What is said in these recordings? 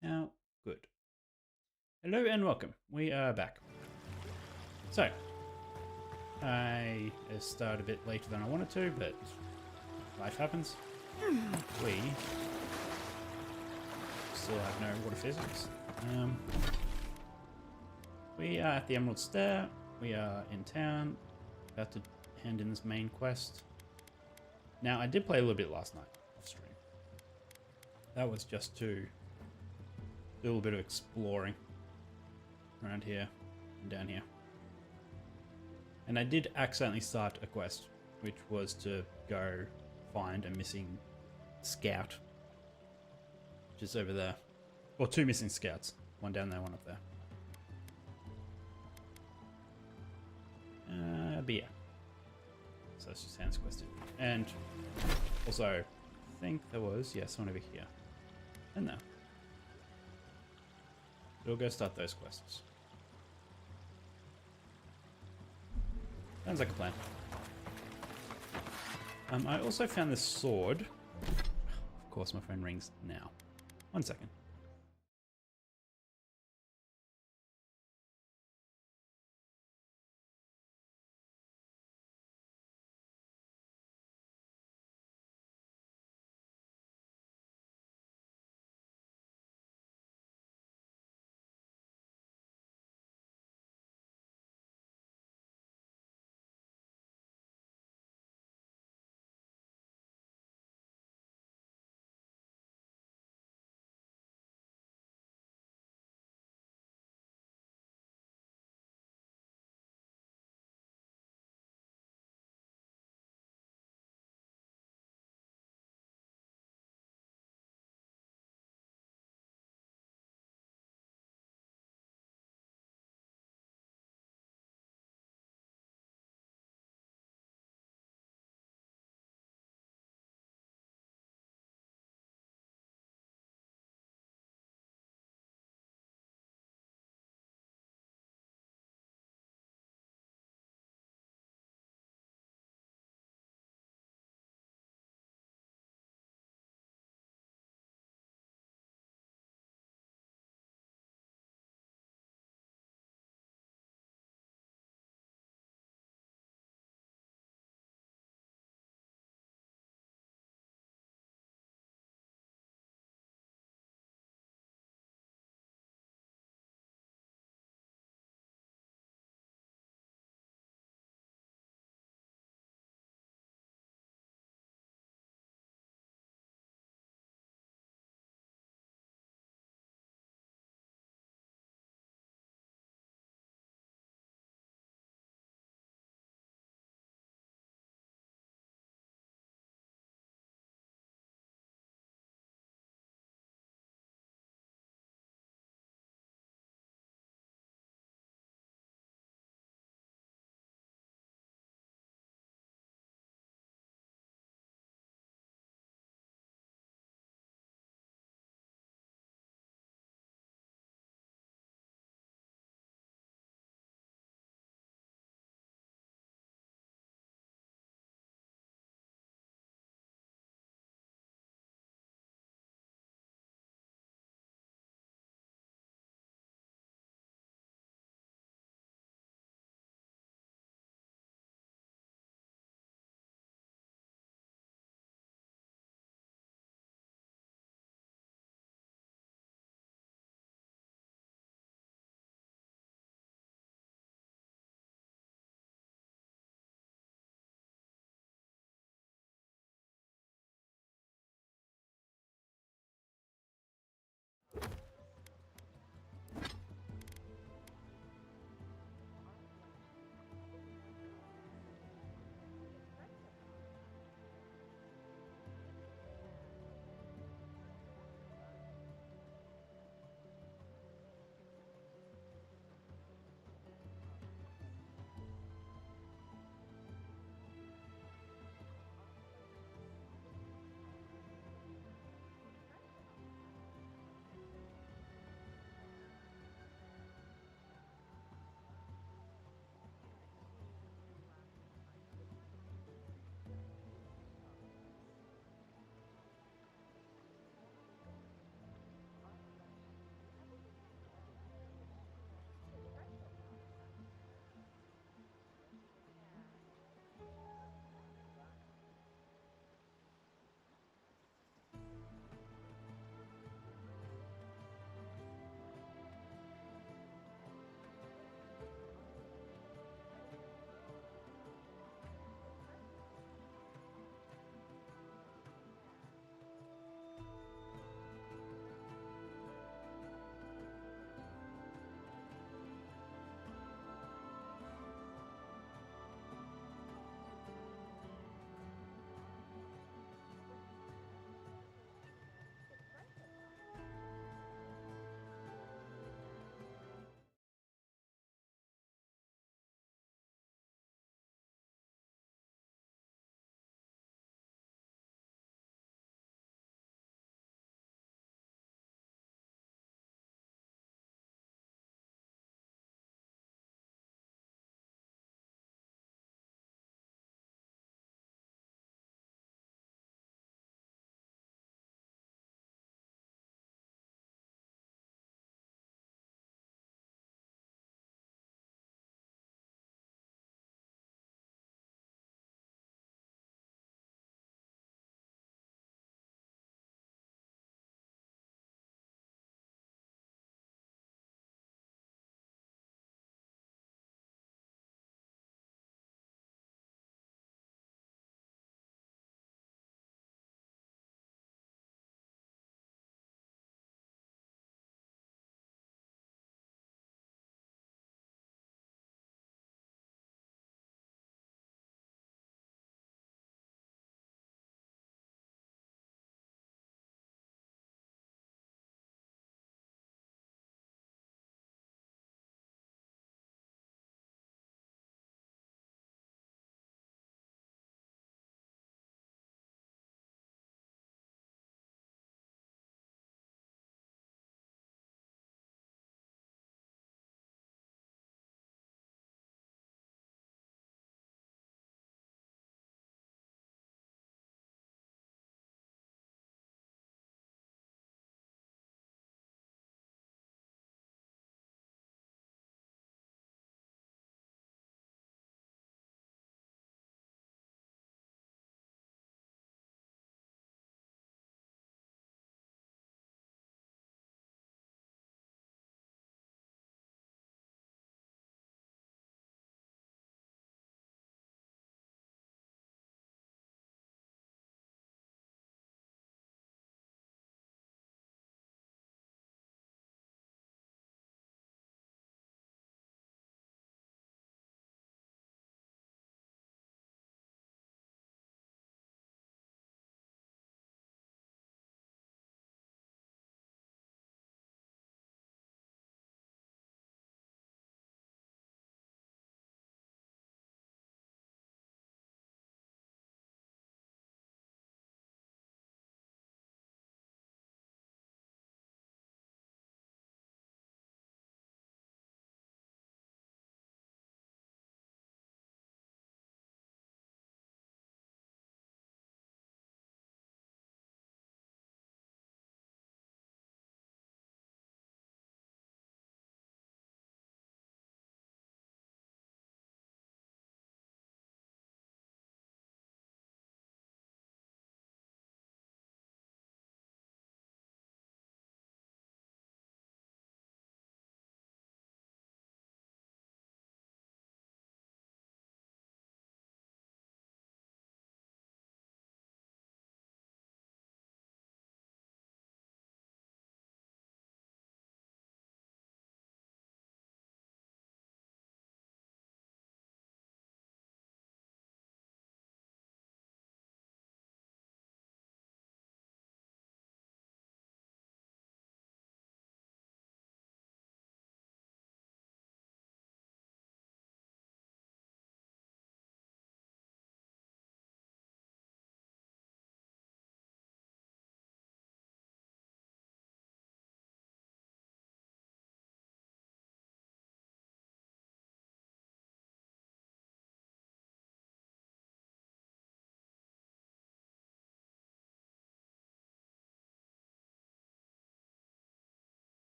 Now, good. Hello and welcome. We are back. So, I started a bit later than I wanted to, but life happens. We still have no water physics. We are at the Emerald Stair. We are in town, about to hand in this main quest. Now, I did play a little bit last night off stream. That was just to do a little bit of exploring around here and down here. And I did accidentally start a quest, which was to go find a missing scout, which is over there. Or two missing scouts. One down there, one up there. But yeah. So let's just hand this quest in. And also, I think there was, yeah, someone over here. And there. We'll go start those quests. Sounds like a plan. I also found this sword. Of course, my phone rings now. 1 second.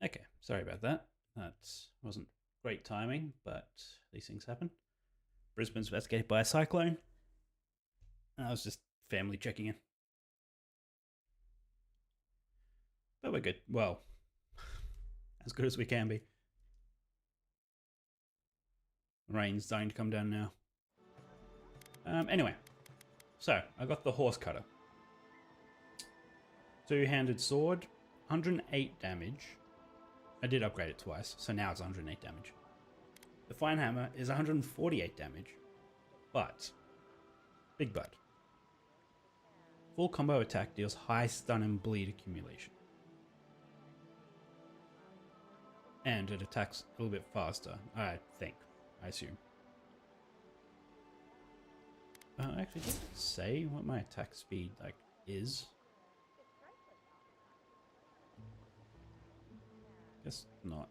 Okay, sorry about that. That wasn't great timing, but these things happen. Brisbane's about to get hit by a cyclone. I was just family checking in. But we're good. Well, as good as we can be. Rain's starting to come down now. Anyway, so I got the horse cutter. Two-handed sword, 108 damage. I did upgrade it twice, so now it's 108 damage. The fine hammer is 148 damage, but, big but, full combo attack deals high stun and bleed accumulation. And it attacks a little bit faster, I think, I assume. Actually, did it say what my attack speed, like, is? Guess not.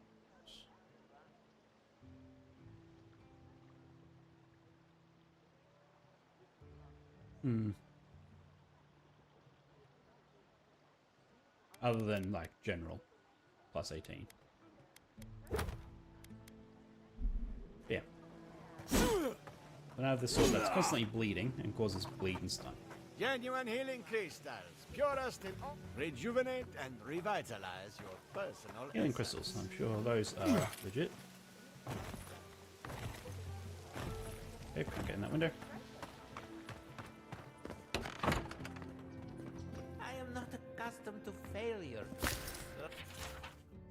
Other than, like, general. Plus 18. Yeah. But I have this sword that's constantly bleeding and causes bleed and stun. Genuine healing crystals, purest in rejuvenate and revitalize your personal Healing essence. crystals, I'm sure those are legit. Okay, can't get in that window. I am not accustomed to failure.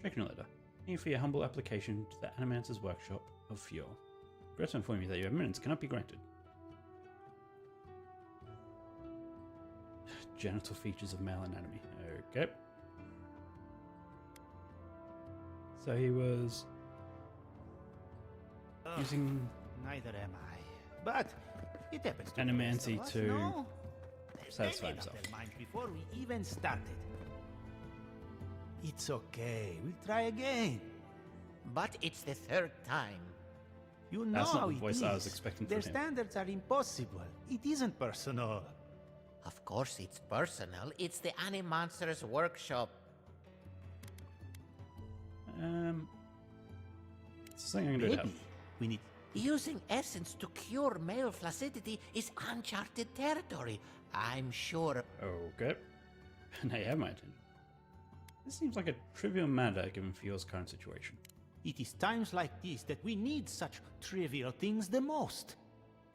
Tracking letter. Thank you for your humble application to the Animancer's Workshop of Fuel. Regret to inform you that your eminence cannot be granted. Genital features of male anatomy. Okay. So he was using Neither am I. But it happens to animancy the rest of us, to no? satisfy They made up himself. their minds before we even started. It's okay. We'll try again. But it's the third time. You know That's not how the it voice I was is. expecting Their from him. standards are impossible. It isn't personal. Of course it's personal. It's the Animancer's workshop. It's something I'm going to do. Maybe we need. Using essence to cure male flaccidity is uncharted territory. I'm sure. Okay. Now you have my attention. This seems like a trivial matter given Fio's current situation. It is times like these that we need such trivial things the most.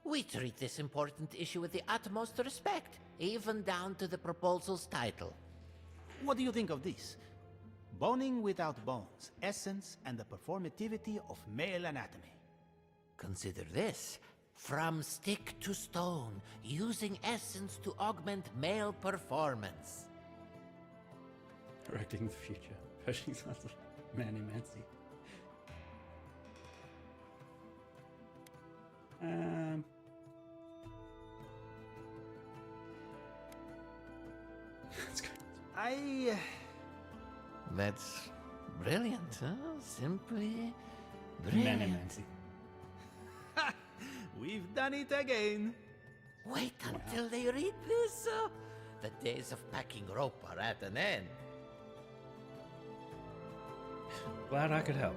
We treat this important issue with the utmost respect, even down to the proposal's title. What do you think of this? Boning without bones, essence and the performativity of male anatomy. Consider this. From stick to stone, using essence to augment male performance. Correcting the future. Pushing something. Manny Mancy. Let's go. That's brilliant, huh? Simply Manny brilliant. Mancy. We've done it again. Wait until they read this. The days of packing rope are at an end. Glad I could help.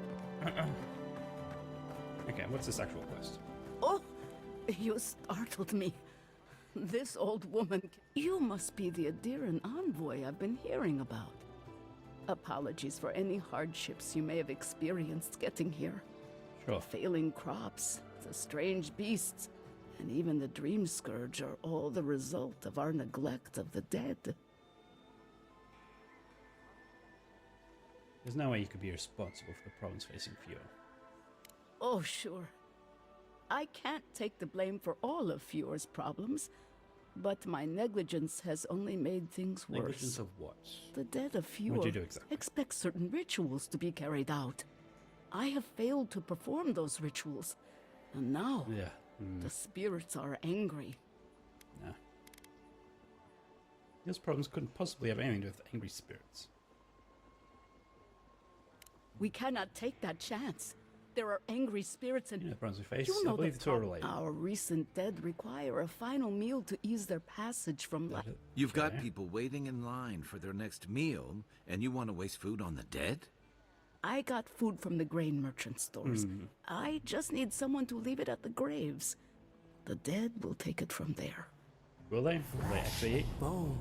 Okay, what's this actual quest? Oh, you startled me. This old woman. You must be the Adiran envoy I've been hearing about. Apologies for any hardships you may have experienced getting here. Sure. Failing crops, the strange beasts, and even the dream scourge are all the result of our neglect of the dead. There's no way you could be responsible for the problems facing Fio. Oh, sure. I can't take the blame for all of Fior's problems, but my negligence has only made things worse. Negligence of what? The dead of Fior What'd you do exactly? expect certain rituals to be carried out. I have failed to perform those rituals, and now Yeah. the spirits are angry. Nah. Those problems couldn't possibly have anything to do with angry spirits. We cannot take that chance. There are angry spirits and You know the problems we face. you know I believe the two are related. our recent dead require a final meal to ease their passage from life. You've got Okay. people waiting in line for their next meal, and you want to waste food on the dead? I got food from the grain merchant stores. I just need someone to leave it at the graves. The dead will take it from there. Will they? Will they actually eat? Bone.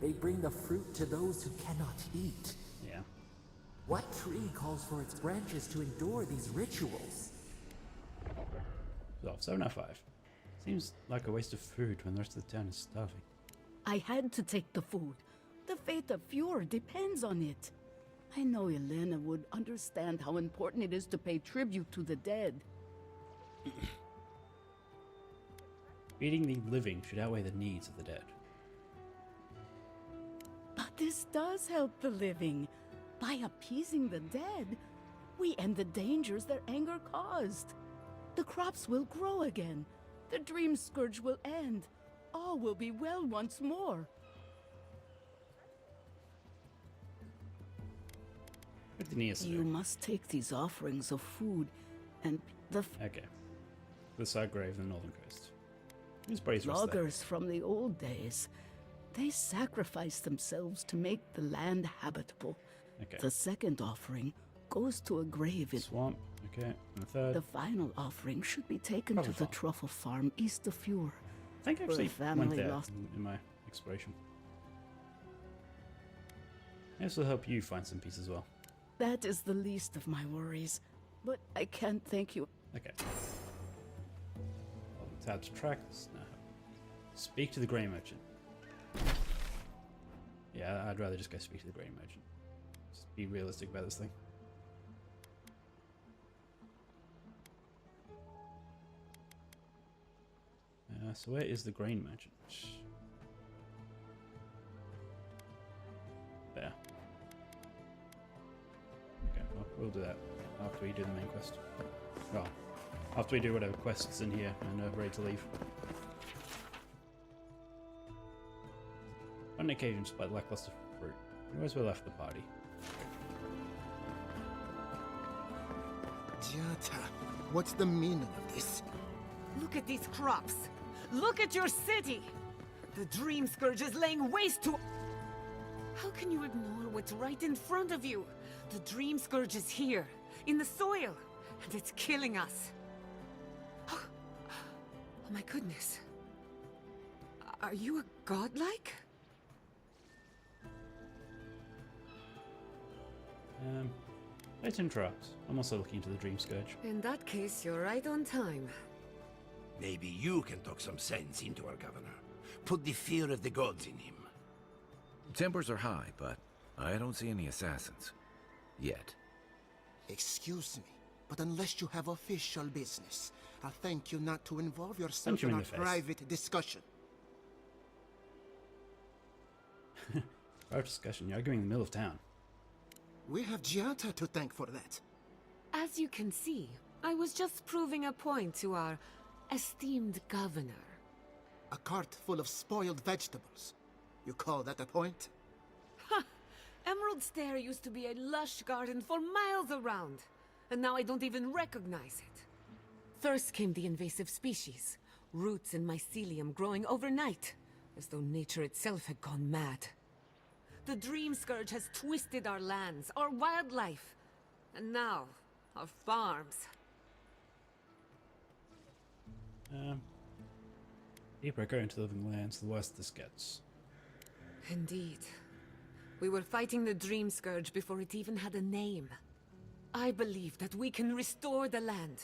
They bring the fruit to those who cannot eat. Yeah. What tree calls for its branches to endure these rituals? So 7 out of 5. Seems like a waste of food when the rest of the town is starving. I had to take the food. The fate of Fjord depends on it. I know Elena would understand how important it is to pay tribute to the dead. Feeding the living should outweigh the needs of the dead. But this does help the living. By appeasing the dead, we end the dangers their anger caused. The crops will grow again. The dream scourge will end. All will be well once more. What did Aeneas You do? must take these offerings of food and Okay. The side grave of the northern coast. Whose bodies rest there? loggers from the old days. They sacrificed themselves to make the land habitable. Okay. The second offering goes to a grave in... Swamp. Okay. And the third. The final offering should be taken Truffle to the farm. truffle farm east of Fjord. I think I for actually a family went there lost- in my exploration. This will help you find some peace as well. That is the least of my worries. But I can't thank you. Okay. I'll tab to tracks. No. Speak to the grain merchant. Yeah, I'd rather just go speak to the grain merchant. Just be realistic about this thing. So where is the grain merchant? There. Okay, well, we'll do that after we do the main quest. Well, after we do whatever quests in here and are ready to leave. On occasion, despite lackluster fruit, we always well left the party. Giata, what's the meaning of this? Look at these crops. Look at your city. The Dream Scourge is laying waste to... How can you ignore what's right in front of you? The Dream Scourge is here, in the soil, and it's killing us. Oh my goodness. Are you a godlike? Let's interrupt. I'm also looking into the Dream Scourge. In that case, you're right on time. Maybe you can talk some sense into our governor. Put the fear of the gods in him. Tempers are high, but I don't see any assassins. Yet. Excuse me, but unless you have official business, I'll thank you not to involve yourself Punch him in in our the face. private discussion. Private discussion. You're arguing in the middle of town. We have Giata to thank for that. As you can see, I was just proving a point to our esteemed governor. A cart full of spoiled vegetables. You call that a point? Emerald Stair used to be a lush garden for miles around, and now I don't even recognize it. First came the invasive species, roots and mycelium growing overnight, as though nature itself had gone mad. The Dream Scourge has twisted our lands, our wildlife, and now, our farms. Deeper I go into the living lands, the worse this gets. Indeed. We were fighting the Dream Scourge before it even had a name. I believe that we can restore the land,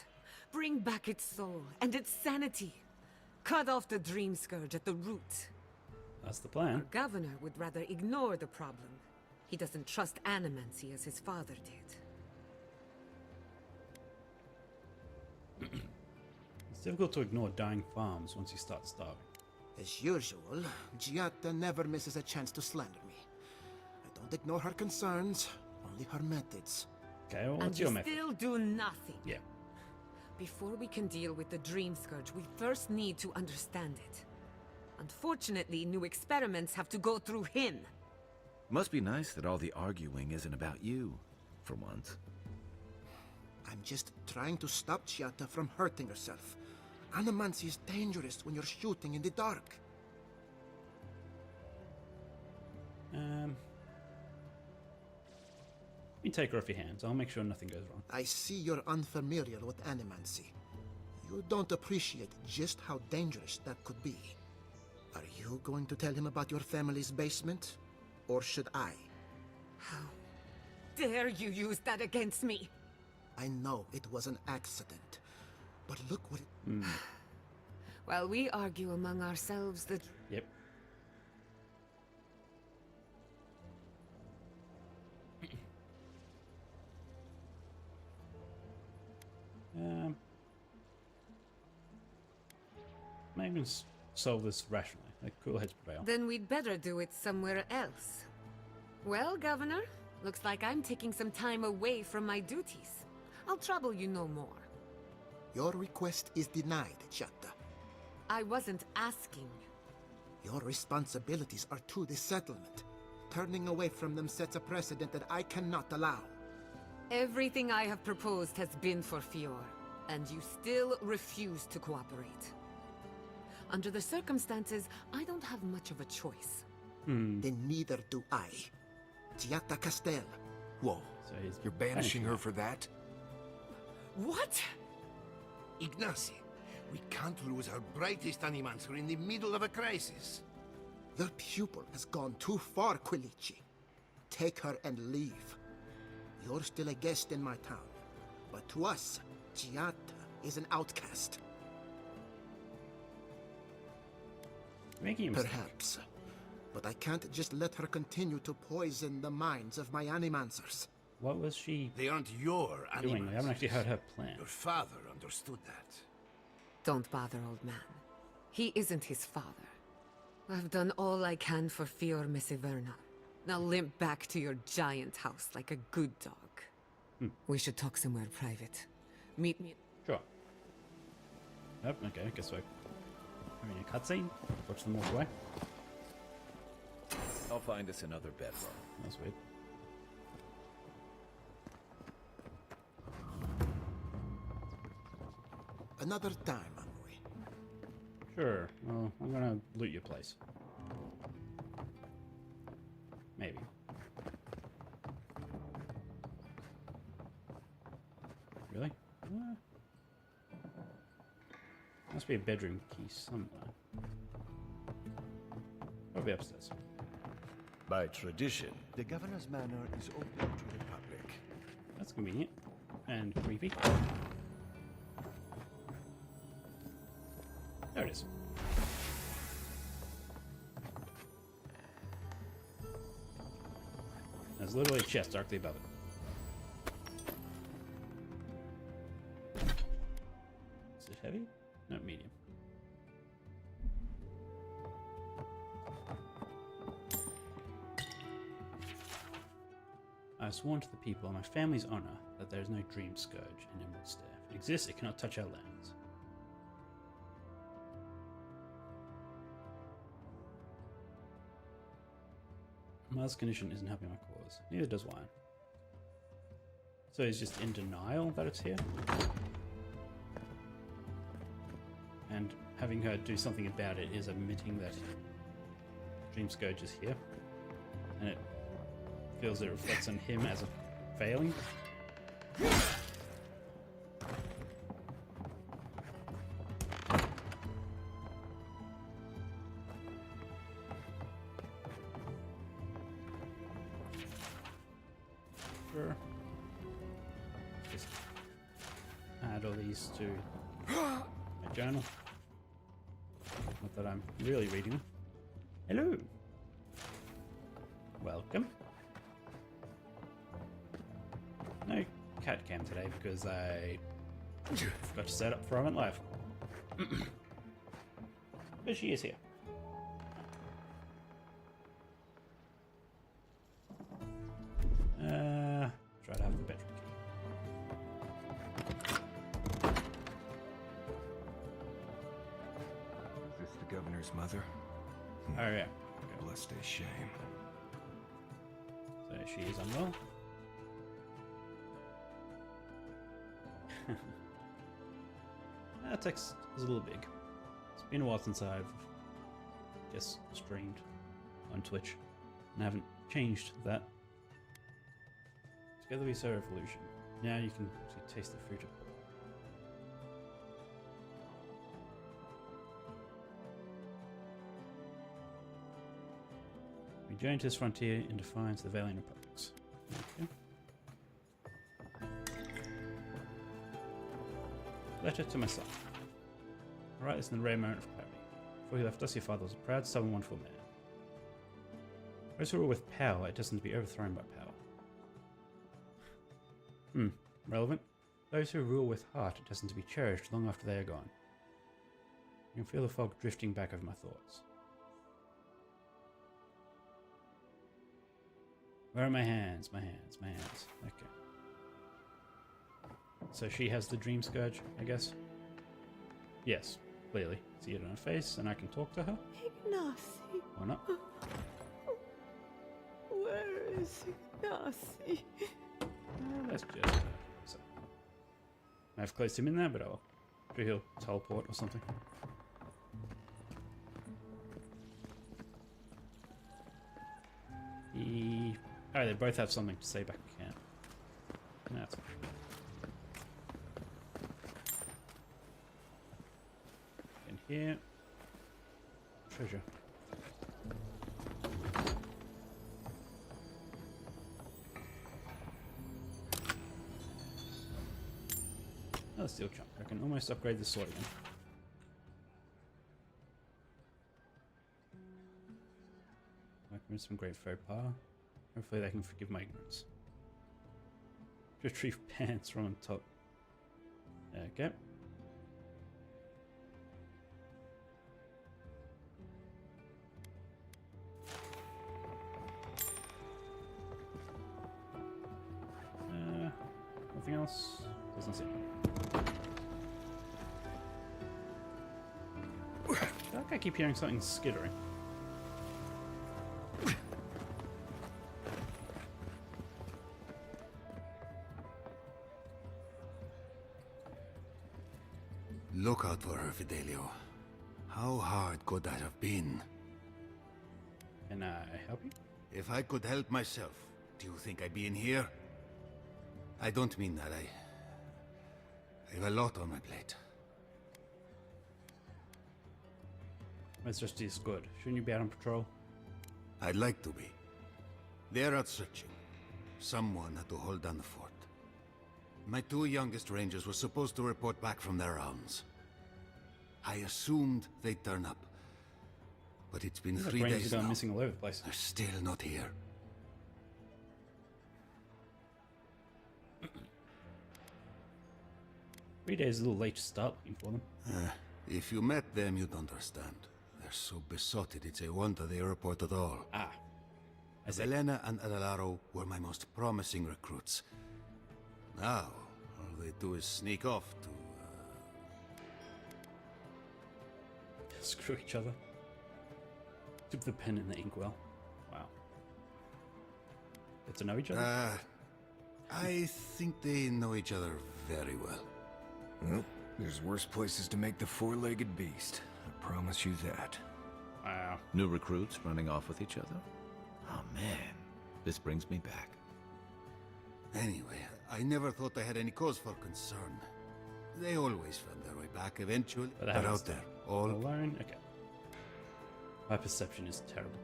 bring back its soul and its sanity, cut off the Dream Scourge at the root. That's the Our plan. governor would rather ignore the problem. He doesn't trust animancy as his father did. It's difficult to ignore dying farms once you start starving. As usual, Giata never misses a chance to slander me. I don't ignore her concerns, only her methods. Okay, well, And what's you your method? still do nothing. Yeah. Before we can deal with the Dream Scourge, we first need to understand it. Unfortunately, new experiments have to go through him. Must be nice that all the arguing isn't about you, for once. I'm just trying to stop Giata from hurting herself. Animancy is dangerous when you're shooting in the dark. Be me take her off your hands. I'll make sure nothing goes wrong. I see you're unfamiliar with animancy. You don't appreciate just how dangerous that could be. Are you going to tell him about your family's basement? Or should I? How dare you use that against me? I know it was an accident, but look what it... While we argue among ourselves, the... Yep. Maybe solve this rationally. Like cool heads prevail. Then we'd better do it somewhere else. Well, Governor, looks like I'm taking some time away from my duties. I'll trouble you no more. Your request is denied, Chatta. I wasn't asking. Your responsibilities are to the settlement. Turning away from them sets a precedent that I cannot allow. Everything I have proposed has been for Fior, and you still refuse to cooperate. Under the circumstances, I don't have much of a choice. Then neither do I. Giatta Castel. Whoa. So he's You're banishing her for that? What? Ignacy, we can't lose our brightest animancer in the middle of a crisis. Your pupil has gone too far, Quilici. Take her and leave. You're still a guest in my town, but to us, Giatta is an outcast. Making a mistake. Perhaps. But I can't just let her continue to poison the minds of my animancers. What was she They aren't your doing? I haven't animancers. actually heard her plan. Your father understood that. Don't bother, old man. He isn't his father. I've done all I can for Fior Mesiverna. Now limp back to your giant house like a good dog. We should talk somewhere private. Meet me. Sure. Yep, okay, I guess we're having a cutscene. Watch them walk away. I'll find us another bedroom. That's weird. Another time, Envoy. Sure. Well, I'm gonna loot your place. Maybe. Really? Must be a bedroom key somewhere. Probably upstairs. By tradition, the governor's manor is open to the public. That's convenient. And creepy. There it is. There's literally a chest directly above it. Is it heavy? No, medium. I have sworn to the people on my family's honor that there is no dream scourge in Emerald Stair. If it exists, it cannot touch our lands. Mars condition isn't helping my cause. Neither does wine. So he's just in denial that it's here? And having her do something about it is admitting that Dream Scourge is here. And it feels it reflects on him as a failing. Sure. Just add all these to my journal. Not that I'm really reading them. Hello. Welcome. No cat cam today because I forgot to set up for Avowed Live. But she is here. Try to have the bedroom key. Is this the governor's mother? Oh yeah. Blessed a shame. So she is unwell. That text is a little big. It's been a while since I've just streamed on Twitch, and I haven't changed that. Together we sow revolution. Now you can actually taste the fruit of it. We journey to this frontier in defiance of the Valiant Republics. Okay. Letter to my son. I write this in the rare moment of clarity. Before he left us, your father was a proud, stubborn, wonderful man. Those who rule with power are destined to be overthrown by power. Relevant. Those who rule with heart are destined to be cherished long after they are gone. I can feel the fog drifting back over my thoughts. Where are my hands? My hands, my hands. Okay. So she has the dream scourge, I guess? Yes, clearly. See it on her face, and I can talk to her? Ignacy. Or not? Where is Ignacy? Let's just... So. I've closed him in there, but I'm sure he'll teleport or something. Oh, they both have something to say back at camp. That's in here. Treasure. Another steel chunk. I can almost upgrade the sword again. I committed some great faux pas. Hopefully they can forgive my ignorance. Retrieve pants from on top. Okay. Nothing else? Doesn't seem. I feel like I keep hearing something skittering. Look out for her, Fidelio. How hard could that have been? Can I help you? If I could help myself, do you think I'd be in here? I don't mean that. I have a lot on my plate. It's just as good. Shouldn't you be out on patrol? I'd like to be. They're out searching. Someone had to hold down the fort. My two youngest rangers were supposed to report back from their rounds. I assumed they'd turn up. But it's been 3 days now. Missing all over the place. They're still not here. 3 days is a little late to start looking for them. If you met them, you'd understand. They're so besotted, it's a wonder they report at all. Ah. Elena and Adelaro were my most promising recruits. Now, all they do is sneak off to... Screw each other. Dip the pen in the inkwell. Wow. Get to know each other? I think they know each other very well. Well, there's worse places to make the four-legged beast. I promise you that. Wow. New recruits running off with each other? Oh man, this brings me back. Anyway, I never thought I had any cause for concern. They always found their way back eventually. But They're out there, all alone? Okay. My perception is terrible.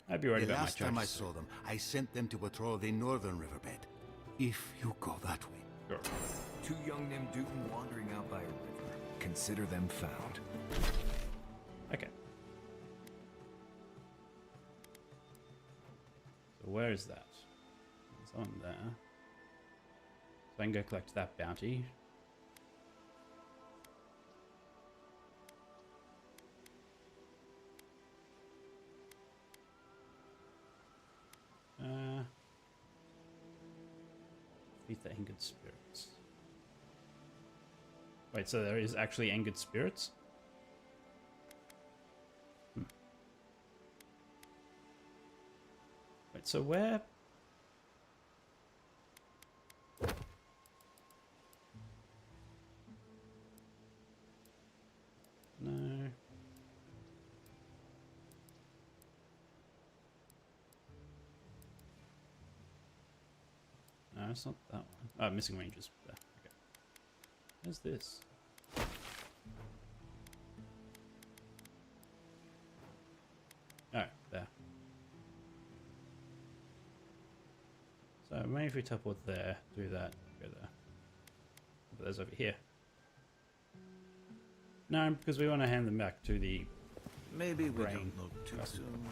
I'd be worried the about my last time I charges. saw them, I sent them to patrol the northern riverbed. If you go that way. Sure. Two young Nemdutin wandering out by a river. Consider them found. Okay. So where is that? It's on there. So I can go collect that bounty. Defeat the angered spirits. Wait, so there is actually angered spirits? Wait, so where? No. it's not that one. Oh, missing ranges. There. Okay. Where's this? Oh, there. So maybe if we teleport there, do that, go there. But there's over here. No, because we want to hand them back to the Maybe we brain. don't look too Trust me. soon.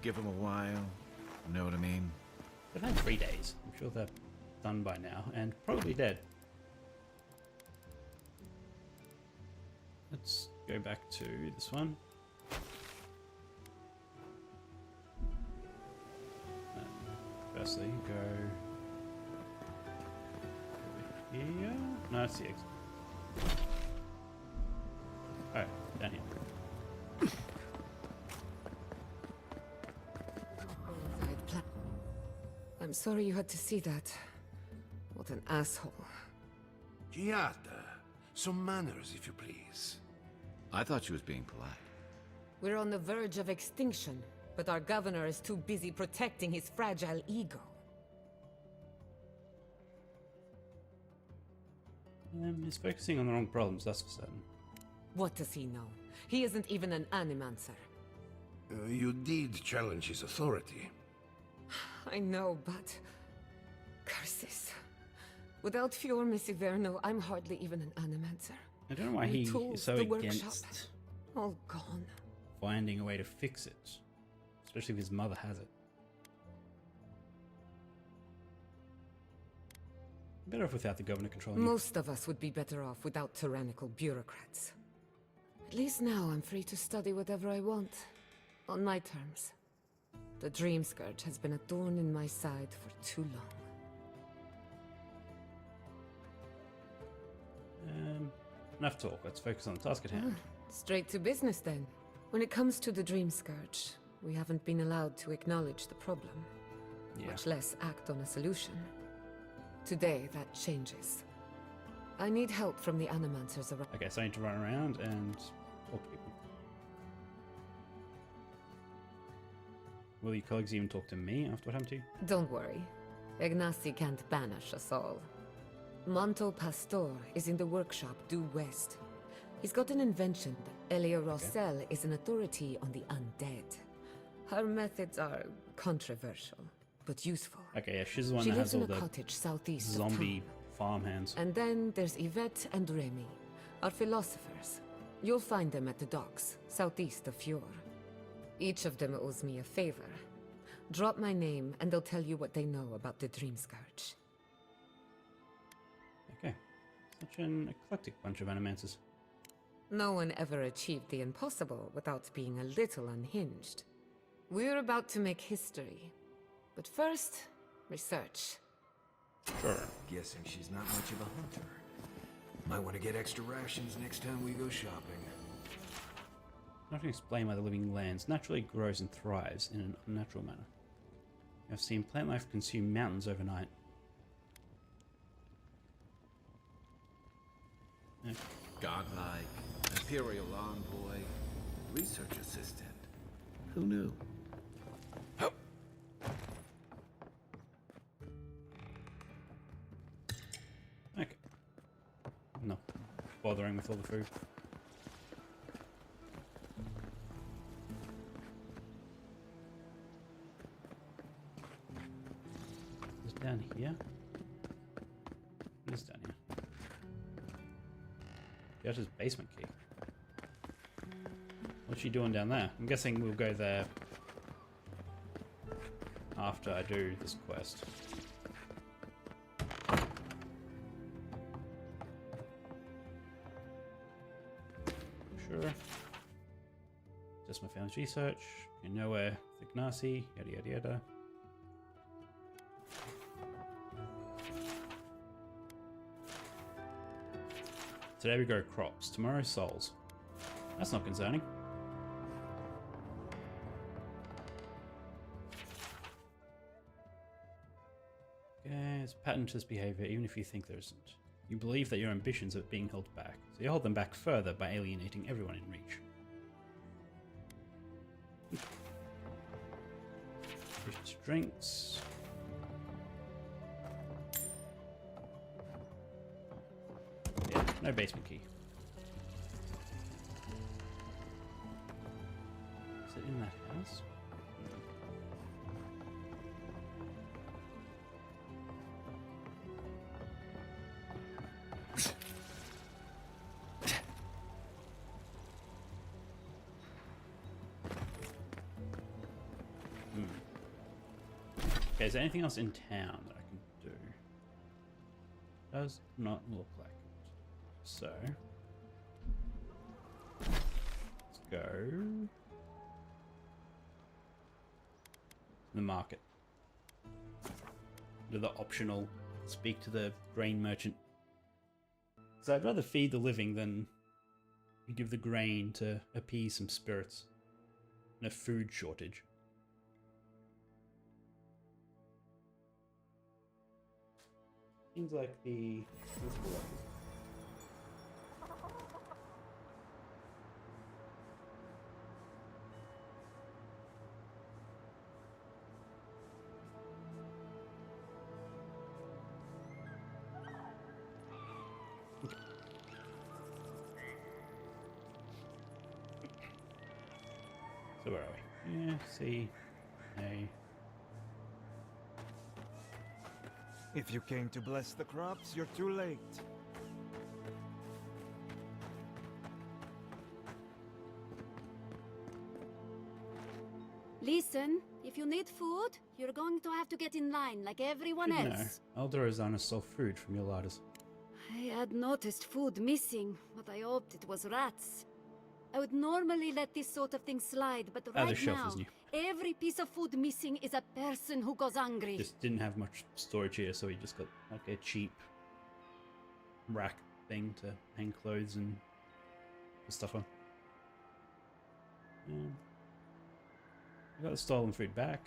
Give them a while. Know what I mean? They've had 3 days. I'm sure they're done by now and probably dead. Let's go back to this one. Firstly, go over here. No, it's the exit. Oh, down here. I'm sorry you had to see that. What an asshole. Giada, some manners, if you please. I thought she was being polite. We're on the verge of extinction, but our governor is too busy protecting his fragile ego. He's focusing on the wrong problems, that's for certain. What does he know? He isn't even an animancer. You did challenge his authority. I know, but... curses. Without Fior Messiverno, I'm hardly even an animancer. I don't know why The he tools, is so the workshop, against all gone. finding a way to fix it. Especially if his mother has it. Better off without the governor controlling it. Most of us would be better off without tyrannical bureaucrats. At least now I'm free to study whatever I want. On my terms. The Dream Scourge has been a thorn in my side for too long. Enough talk, let's focus on the task at hand. Straight to business then. When it comes to the Dream Scourge, we haven't been allowed to acknowledge the problem. Yeah. Much less act on a solution. Today, that changes. I need help from the animancers around. Okay, so I need to run around and talk to people. Will your colleagues even talk to me after what happened to you? Don't worry. Ignacy can't banish us all. Monto Pastor is in the workshop due west. He's got an invention that Elia Rossell is an authority on the undead. Her methods are controversial, but useful. Okay, yeah, she's the one She that lives has in all a the cottage southeast zombie of town. farmhands. And then there's Yvette and Remy, our philosophers. You'll find them at the docks, southeast of Fjord. Each of them owes me a favor. Drop my name, and they'll tell you what they know about the Dream Scourge. Okay. Such an eclectic bunch of animancers. No one ever achieved the impossible without being a little unhinged. We're about to make history. But first, research. Sure. Guessing she's not much of a hunter. Might want to get extra rations next time we go shopping. Not to explain why the living lands naturally grows and thrives in an unnatural manner. I've seen plant life consume mountains overnight. Yeah. Godlike, Imperial Envoy, Research Assistant. Who knew? Okay. No. Bothering with all the food. Is it down here? It is down here. That's his basement key. What's she doing down there? I'm guessing we'll go there after I do this quest. Sure. Just my family's research. You know where Ignacy, yada yada yada. Today we grow crops, tomorrow souls. That's not concerning. Yeah, it's a pattern to this behavior, even if you think there isn't. You believe that your ambitions are being held back, so you hold them back further by alienating everyone in reach. 50 drinks. No basement key. Is it in that house? Okay, is there anything else in town that I can do? Does not look like it. So, let's go to the market. Do the optional speak to the grain merchant. So I'd rather feed the living than give the grain to appease some spirits in a food shortage. Seems like the... So where are we? Yeah, C, A. If you came to bless the crops, you're too late. Listen, if you need food, you're going to have to get in line like everyone else. No, Elder Rosanna stole food from your larders. I had noticed food missing, but I hoped it was rats. I would normally let this sort of thing slide, but The right shelf now, is new. every piece of food missing is a person who goes hungry. Just didn't have much storage here, so he just got like a cheap rack thing to hang clothes and stuff on. I got the stolen food back.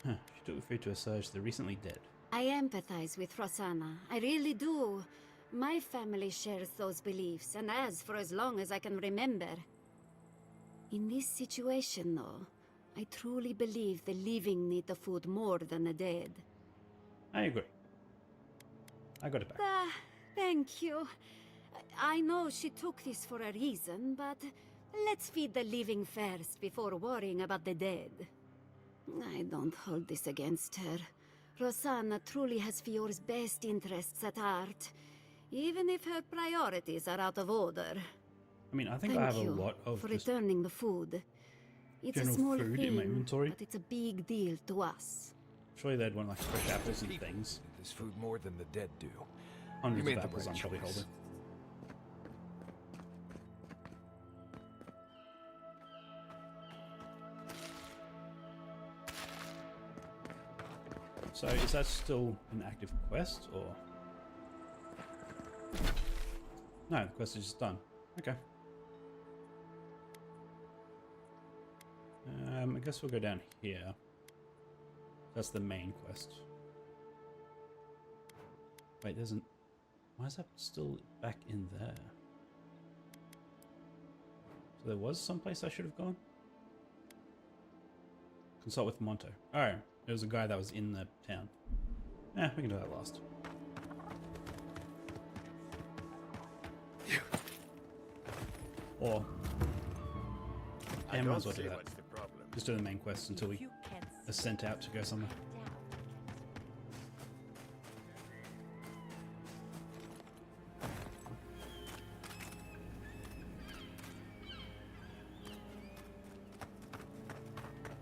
Huh, she took the food to assuage the recently dead. I empathize with Rosanna. I really do. My family shares those beliefs, and has for as long as I can remember. In this situation, though, I truly believe the living need the food more than the dead. I agree. I got it back. Thank you. I know she took this for a reason, but let's feed the living first before worrying about the dead. I don't hold this against her. Rosanna truly has Fior's best interests at heart, even if her priorities are out of order. I mean, I think Thank I have a you lot of for just returning the food. It's a general small food thing, in my inventory. but it's a big deal to us. Surely they'd want like fresh apples and things. This food more than the dead do. Hundreds You of made the apples right I'm probably choice. holding. So is that still an active quest, or? No, the quest is just done. Okay. I guess we'll go down here. That's the main quest. Wait, there's an... Why is that still back in there? So there was someplace I should have gone? Consult with Monto. Oh, there was a guy that was in the town. Yeah, we can do that last. Or... I Yeah, might don't as well see do that. what's the problem. Just do the main quest until we are sent out to go somewhere.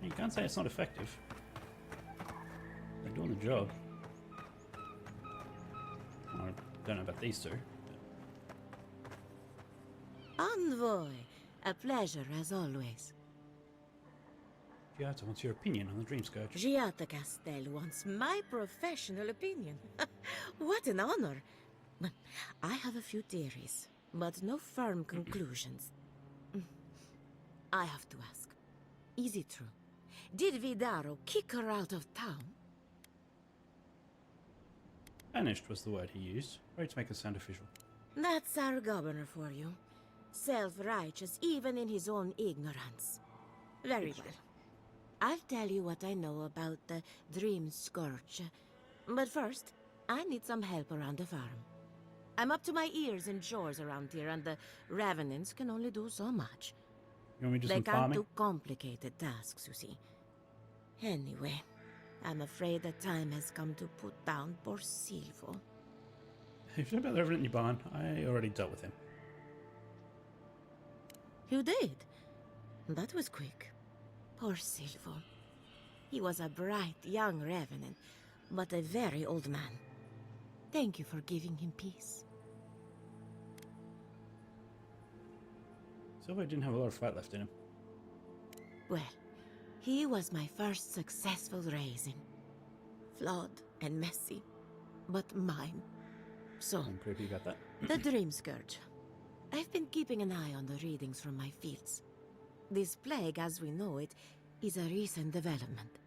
You can't say it's not effective. They're doing the job. I don't know about these two. Envoy, a pleasure as always. Giata wants your opinion on the Dream Scourge. Giata Castel wants my professional opinion. What an honor. Well, I have a few theories, but no firm conclusions. I have to ask, is it true? Did Vidaro kick her out of town? Banished was the word he used. Ready to make it sound official. That's our governor for you. Self-righteous even in his own ignorance. Very well. I'll tell you what I know about the Dream Scourge. But first, I need some help around the farm. I'm up to my ears in chores around here, and the Revenants can only do so much. You want me to do They some can't farming? do complicated tasks, you see. Anyway, I'm afraid the time has come to put down poor Silvo. If you know about the Revenant in your barn, I already dealt with him. You did? That was quick. Poor Silvo. He was a bright young Revenant, but a very old man. Thank you for giving him peace. Silver didn't have a lot of fight left in him. Well, he was my first successful raising. Flawed and messy, but mine. So, I'm creepy about that. the Dream Scourge. I've been keeping an eye on the readings from my fields. This plague, as we know it, is a recent development.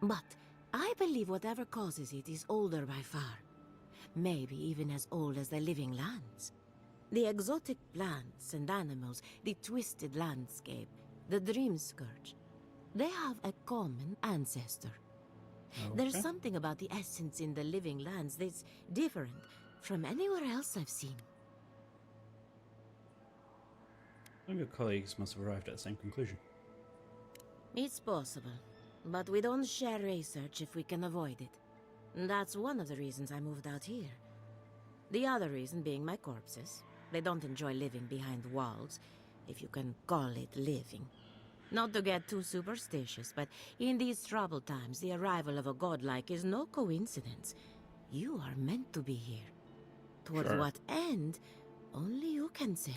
But I believe whatever causes it is older by far. Maybe even as old as the living lands. The exotic plants and animals, the twisted landscape, the Dream Scourge. They have a common ancestor. There's something about the essence in the living lands that's different from anywhere else I've seen. Some of your colleagues must have arrived at the same conclusion. It's possible, but we don't share research if we can avoid it. That's one of the reasons I moved out here. The other reason being my corpses. They don't enjoy living behind walls, if you can call it living. Not to get too superstitious, but in these troubled times, the arrival of a godlike is no coincidence. You are meant to be here. Towards what end, only you can say.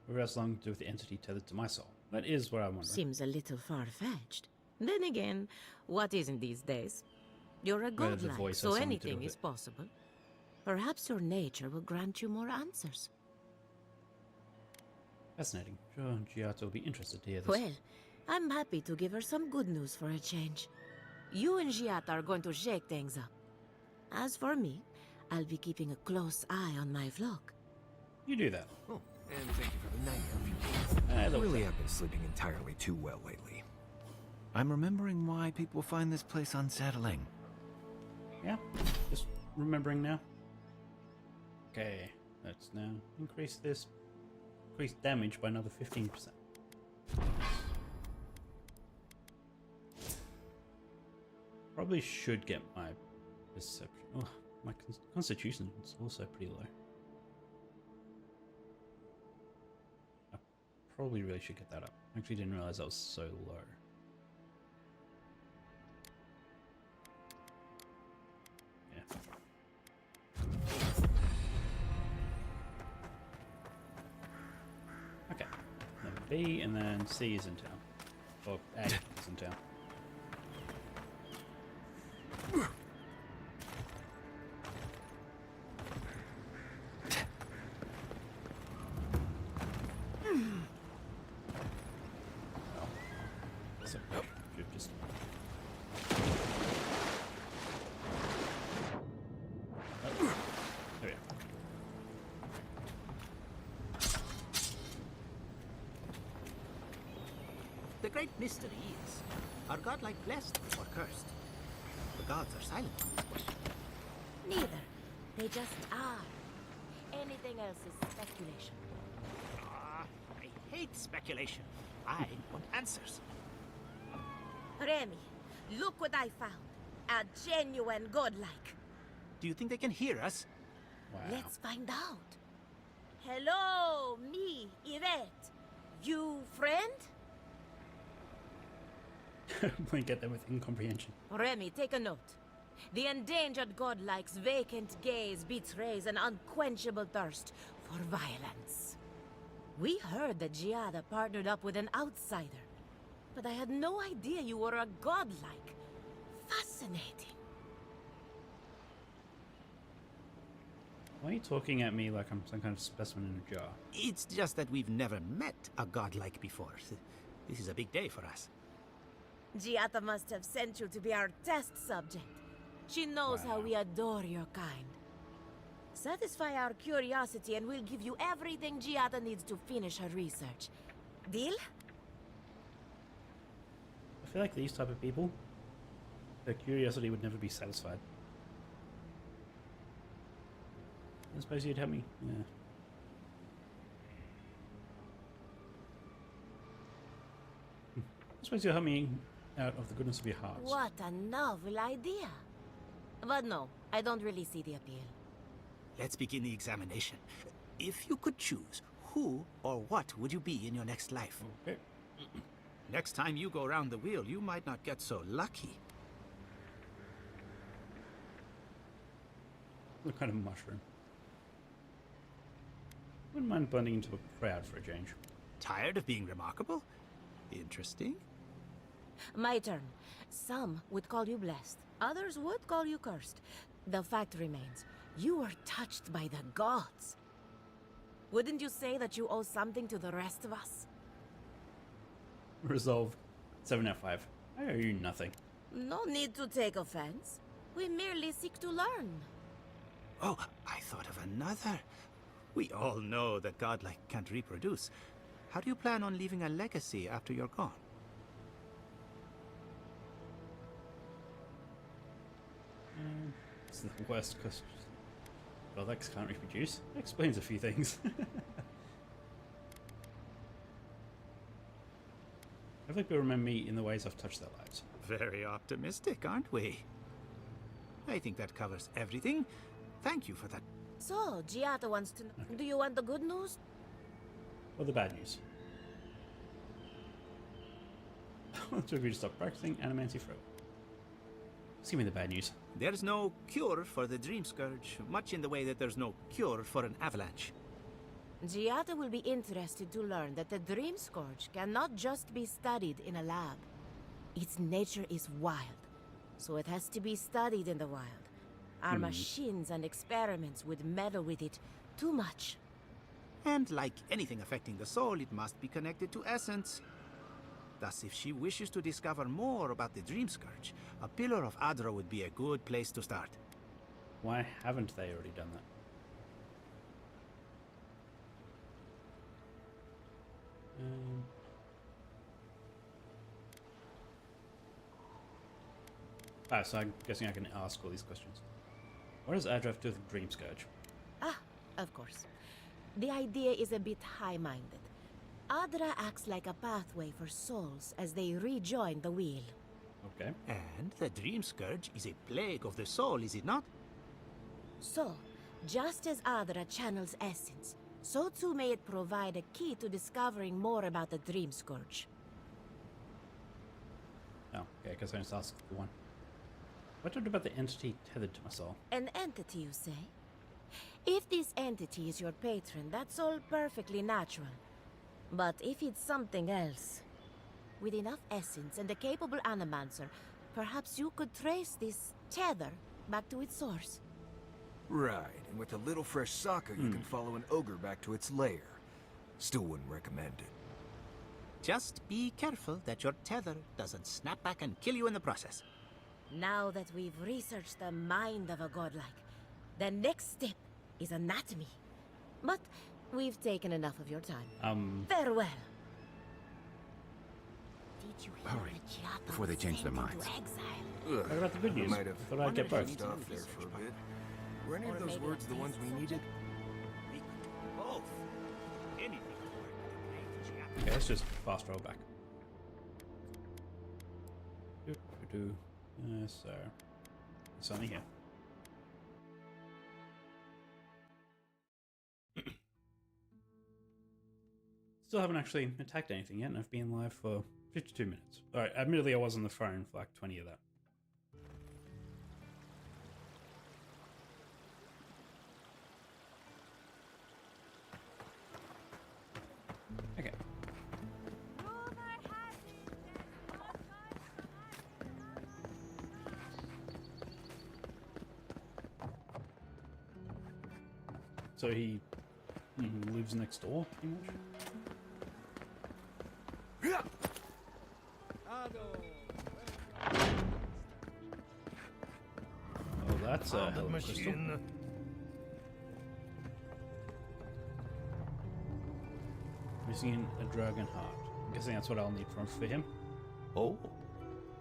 What has long to do with the entity tethered to my soul? That is what I'm wondering. Seems a little far-fetched. Then again, what isn't these days? You're a godlike, so anything is possible. Perhaps your nature will grant you more answers. Fascinating. Sure, Giato will be interested to hear this. Well, I'm happy to give her some good news for a change. You and Giata are going to shake things up. As for me, I'll be keeping a close eye on my flock. You do that. Oh, and thank you for the night, I really have been sleeping entirely too well lately. I'm remembering why people find this place unsettling. Yeah, just remembering now. Okay, let's now increase damage by another 15%. Probably should get my perception. Oh, my constitution is also pretty low. I probably really should get that up. I actually didn't realize that was so low. Yeah. Okay. Then B and then C is in town. Or A is in town. The great mystery is, are godlike blessed or cursed? The gods are silent on this question. Neither. They just are. Anything else is speculation. I hate speculation. I want answers. Remy, look what I found. A genuine godlike. Do you think they can hear us? Wow. Let's find out. Hello, me, Yvette. You friend? Blink at them with incomprehension. Remy, take a note. The endangered godlike's vacant gaze betrays an unquenchable thirst for violence. We heard that Giada partnered up with an outsider, but I had no idea you were a godlike. Fascinating. Why are you talking at me like I'm some kind of specimen in a jar? It's just that we've never met a godlike before. This is a big day for us. Giata must have sent you to be our test subject. She knows how we adore your kind. Satisfy our curiosity and we'll give you everything Giata needs to finish her research. Deal? The feel like these type of people, their curiosity would never be satisfied. I suppose you'd help me. Yeah. I suppose you'll help me out of the goodness of your hearts. What a novel idea. But no, I don't really see the appeal. Let's begin the examination. If you could choose, who or what would you be in your next life? Okay. Next time you go round the wheel, you might not get so lucky. What kind of mushroom? Wouldn't mind blending into a crowd for a change. Tired of being remarkable? Interesting. My turn. Some would call you blessed. Others would call you cursed. The fact remains, you were touched by the gods. Wouldn't you say that you owe something to the rest of us? Resolved. 7 out of 5. I owe you nothing. No need to take offense. We merely seek to learn. Oh, I thought of another. We all know that godlike can't reproduce. How do you plan on leaving a legacy after you're gone? It's the worst because godlikes can't reproduce. That explains a few things. I think people remember me in the ways I've touched their lives. Very optimistic, aren't we? I think that covers everything. Thank you for that. So, Giata wants to know. Okay. Do you want the good news? Or the bad news. I want to agree to stop practicing animancy forever. Just give me the bad news. There's no cure for the Dream Scourge, much in the way that there's no cure for an avalanche. Giata will be interested to learn that the Dream Scourge cannot just be studied in a lab. Its nature is wild, so it has to be studied in the wild. Our machines and experiments would meddle with it too much. And like anything affecting the soul, it must be connected to essence. Thus, if she wishes to discover more about the Dream Scourge, a Pillar of Adra would be a good place to start. Why haven't they already done that? So I'm guessing I can ask all these questions. What does Adra have to do with the Dream Scourge? Ah, of course. The idea is a bit high-minded. Adra acts like a pathway for souls as they rejoin the wheel. Okay. And the Dream Scourge is a plague of the soul, is it not? So, just as Adra channels essence, so too may it provide a key to discovering more about the Dream Scourge. Oh, okay, I guess I just asked the one. What about the entity tethered to my soul? An entity, you say? If this entity is your patron, that's all perfectly natural. But if it's something else, with enough essence and a capable animancer, perhaps you could trace this tether back to its source. Right, and with a little fresh soccer, you can follow an ogre back to its lair. Still wouldn't recommend it. Just be careful that your tether doesn't snap back and kill you in the process. Now that we've researched the mind of a godlike, the next step is anatomy. But we've taken enough of your time. Farewell. Did you hear Hurry, that Giata before they was change their sent into minds. exile? What about the good news? Might have I thought I'd get both. stopped off there for a bit. Were any Or of those maybe words a the ones we taste needed? We could do both. Anything to work. Okay, let's just fast roll back. So, there's something here. Still haven't actually attacked anything yet, and I've been live for 52 minutes. Alright, admittedly I was on the phone for like 20 of that. Okay. So he lives next door, pretty much? Oh, that's a hell of a crystal. Missing a dragon heart. I'm guessing that's what I'll need for him. Oh,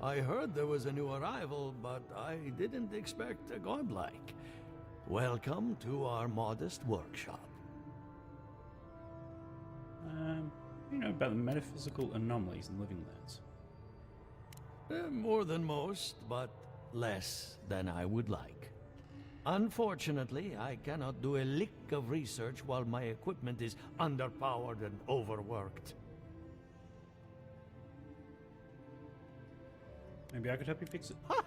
I heard there was a new arrival, but I didn't expect a godlike. Welcome to our modest workshop. You know about the metaphysical anomalies in Living Lands? More than most, but less than I would like. Unfortunately, I cannot do a lick of research while my equipment is underpowered and overworked. Maybe I could help you fix it. Ha!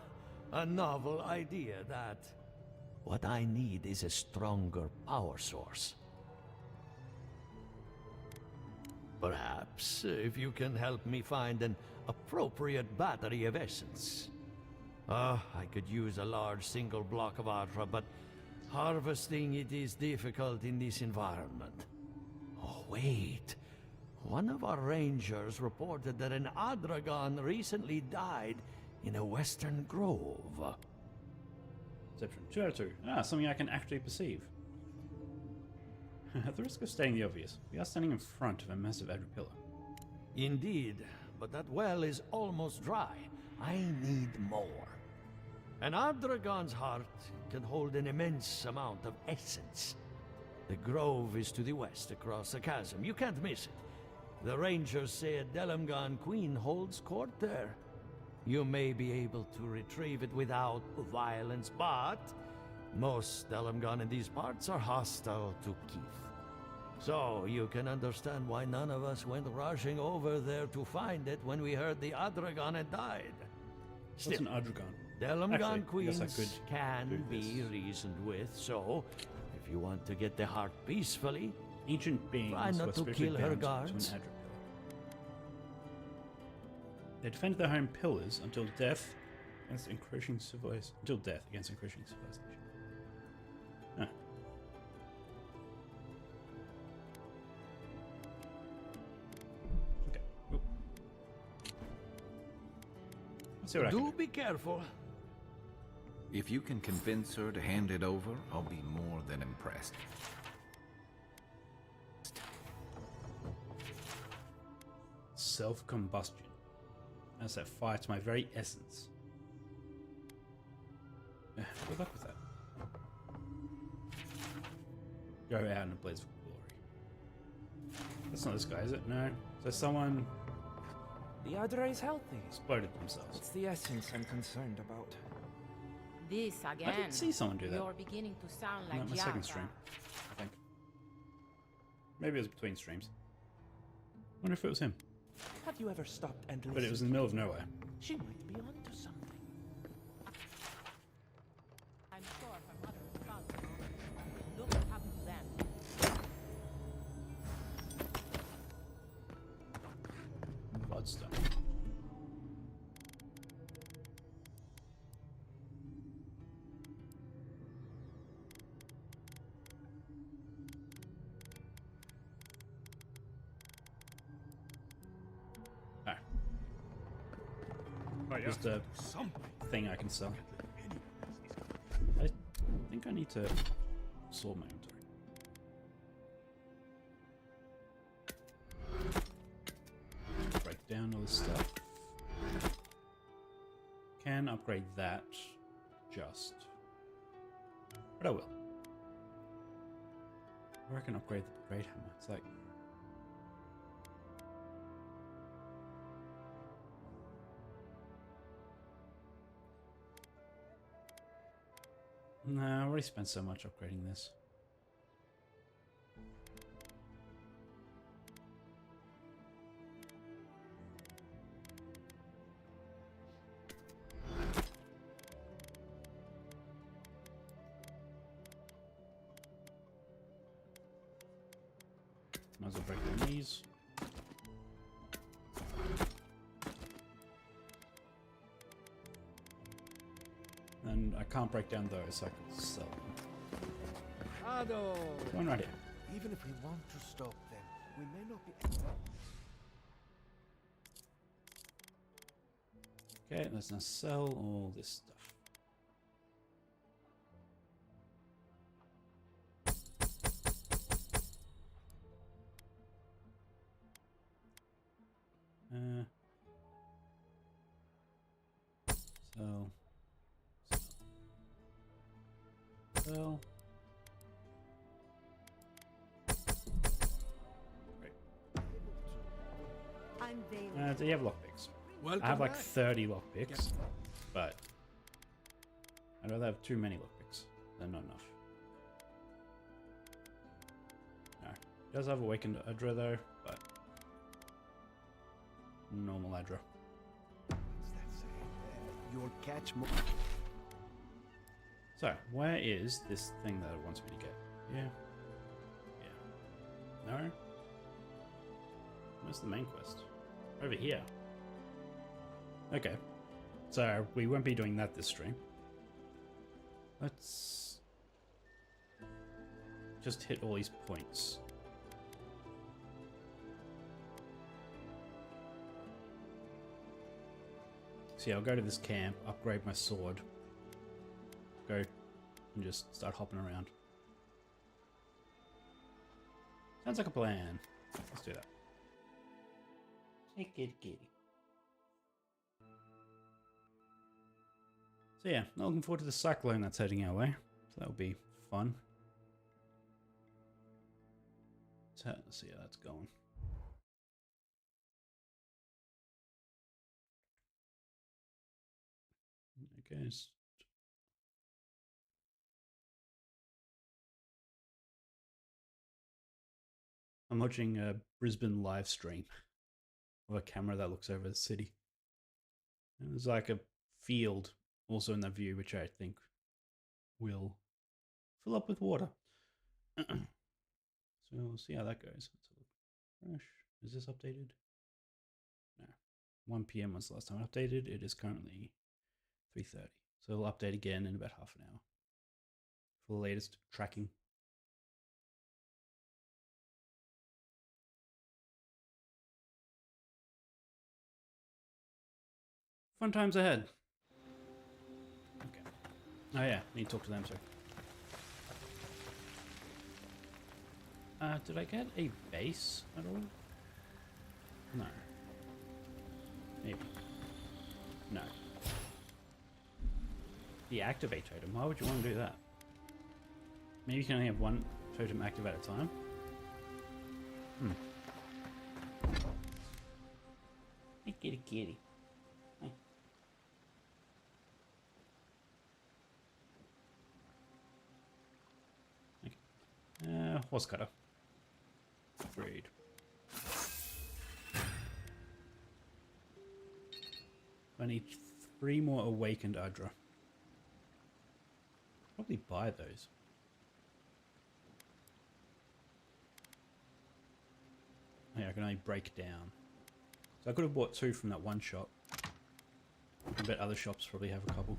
A novel idea, that. What I need is a stronger power source. Perhaps, if you can help me find an appropriate battery of essence. I could use a large single block of Adra, but harvesting it is difficult in this environment. Oh, wait. One of our rangers reported that an Adragon recently died in a western grove. Perception 2 out of 2. Something I can actually perceive. At the risk of stating the obvious, we are standing in front of a massive Adra pillar. Indeed, but that well is almost dry. I need more. An Adragon's heart can hold an immense amount of essence. The grove is to the west, across the chasm. You can't miss it. The rangers say a Delamgan queen holds court there. You may be able to retrieve it without violence, but most Delamgan in these parts are hostile to Keith. So you can understand why none of us went rushing over there to find it when we heard the Adragon had died. What's an Adragon? Delamgan queens can be this. reasoned with, so if you want to get the heart peacefully, Ancient beings try not to kill her guards. To an Adra pillar. They defended their home pillars until death against encroaching civilization. Until death against encroaching civilization. Huh. Okay. Oop. Let's see what I can do. Be careful. If you can convince her to hand it over, I'll be more than impressed. Self-combustion. I set fire to my very essence. Good luck with that. Go out in a blaze of glory. That's not this guy, is it? No. So someone The Adra is healthy. exploded themselves. It's the essence I'm concerned about. This again. I did see someone do that. You're beginning to sound like Not my second Giada. stream, I think. Maybe it was between streams. Wonder if it was him. Have you ever stopped and listened? But it was in the middle of nowhere. She might be onto something. I'm sure her mother was proud of her. Look what happened to them. Bloodstone. Just a thing I can sell. I think I need to sort my inventory. Break down all this stuff. Can upgrade that just. But I will. Or I can upgrade the Great Hammer. It's like. Nah, I already spent so much upgrading this. Might as well break the knees. And I can't break down those, so I can sell them. One right here. Even if we want to stop them, we may not be. Okay, let's now sell all this stuff. spell. Do you have lockpicks? I have like 30 lockpicks, but I'd rather have too many lockpicks than not enough. No, it does have awakened Adra though, but normal Adra. You'll catch more. So, where is this thing that it wants me to get? Yeah. Yeah. No? Where's the main quest? Over here. Okay. So, we won't be doing that this stream. Let's just hit all these points. See, I'll go to this camp, upgrade my sword, go and just start hopping around. Sounds like a plan. Let's do that. Hey, kitty. So yeah, not looking forward to the cyclone that's heading our way. So that'll be fun. So let's see how that's going. Okay. I'm watching a Brisbane live stream of a camera that looks over the city. And there's like a field also in that view, which I think will fill up with water. So we'll see how that goes. Let's have a look. Is this updated? No. 1 PM was the last time I updated. It is currently 3:30. So it'll update again in about half an hour for the latest tracking. Fun times ahead. Okay. Oh yeah, need to talk to them, sorry. Did I get a base at all? No. Maybe. No. Deactivate totem. Why would you want to do that? Maybe you can only have one totem active at a time? Hey, kitty. Hey. Okay. Horse cutter. Upgrade. I need 3 more awakened Adra. Probably buy those. Yeah, I can only break down. So I could have bought 2 from that one shop. I bet other shops probably have a couple.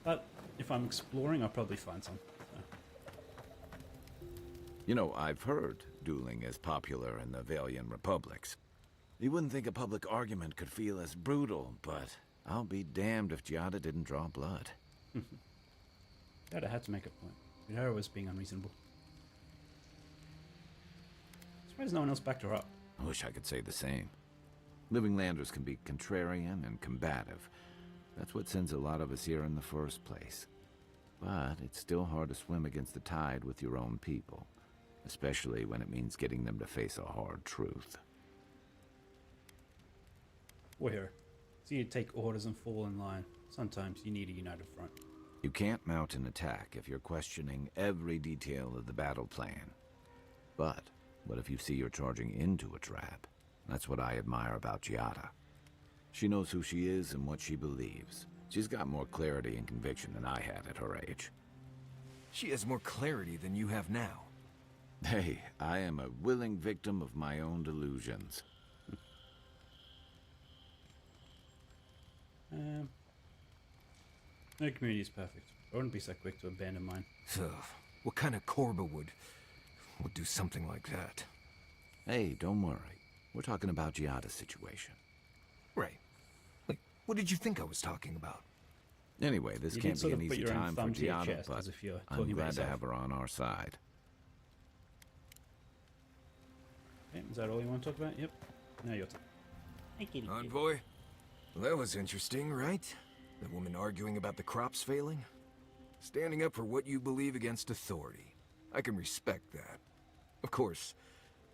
But if I'm exploring, I'll probably find some. So. You know, I've heard dueling is popular in the Valian republics. You wouldn't think a public argument could feel as brutal, but I'll be damned if Giada didn't draw blood. Giada had to make a point. Giada was being unreasonable. Why does no one else back her up? I wish I could say the same. Living Landers can be contrarian and combative. That's what sends a lot of us here in the first place. But it's still hard to swim against the tide with your own people, especially when it means getting them to face a hard truth. Where? So you take orders and fall in line. Sometimes you need a united front. You can't mount an attack if you're questioning every detail of the battle plan. But what if you see you're charging into a trap? That's what I admire about Giada. She knows who she is and what she believes. She's got more clarity and conviction than I had at her age. She has more clarity than you have now. Hey, I am a willing victim of my own delusions. No community is perfect. I wouldn't be so quick to abandon mine. Ugh, what kind of Korba would do something like that? Hey, don't worry. We're talking about Giada's situation. Right. Like, what did you think I was talking about? Anyway, this You can't did be sort an of put easy your own time for thumb to your Giada, chest, but as if you're I'm talking about glad to yourself. have her on our side. Okay, is that all you want to talk about? Yep. Now your turn. Hey, kitty. Envoy? Well, that was interesting, right? The woman arguing about the crops failing? Standing up for what you believe against authority. I can respect that. Of course,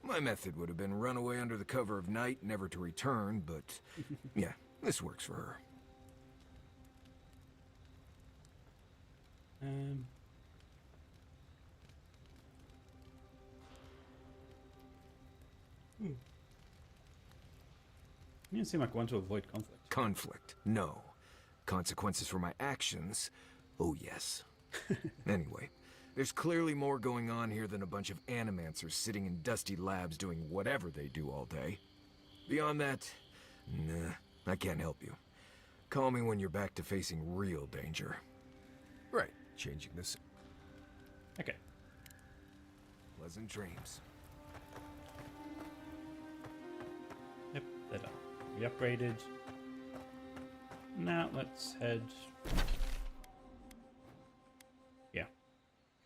my method would have been run away under the cover of night, never to return, but yeah, this works for her. You seem like one to avoid conflict. Conflict? No. Consequences for my actions? Oh yes. Anyway, there's clearly more going on here than a bunch of animancers sitting in dusty labs doing whatever they do all day. Beyond that, nah, I can't help you. Call me when you're back to facing real danger. Right, changing this. Okay. Pleasant dreams. Yep, they're done. We upgraded. Now let's head. Yeah.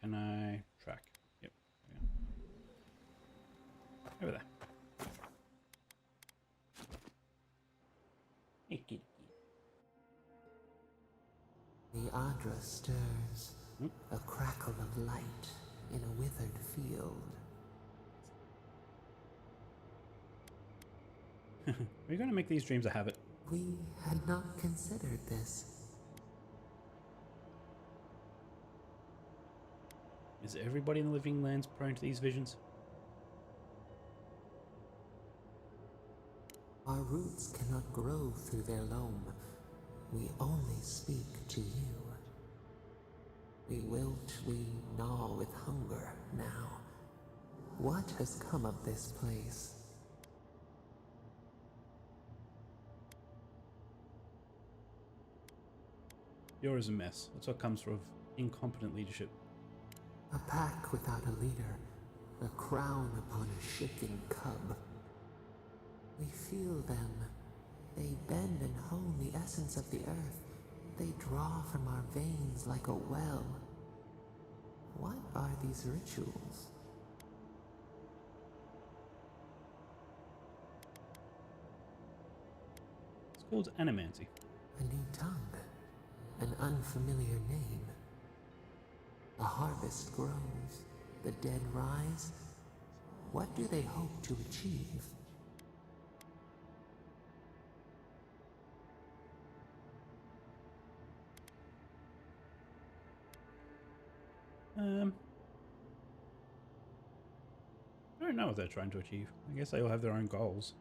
Can I track? Yep. Yeah. Over there. Hey, kitty. The Adra stirs, a crackle of light in a withered field. We're going to make these dreams a habit. We had not considered this. Is everybody in the living lands prone to these visions? Our roots cannot grow through their loam. We only speak to you. We wilt, we gnaw with hunger now. What has come of this place? You're as a mess. That's what comes from incompetent leadership. A pack without a leader, a crown upon a shifting cub. We feel them. They bend and hone the essence of the earth. They draw from our veins like a well. What are these rituals? It's called animancy. A new tongue. An unfamiliar name. A harvest grows. The dead rise. What do they hope to achieve? I don't know what they're trying to achieve. I guess they all have their own goals.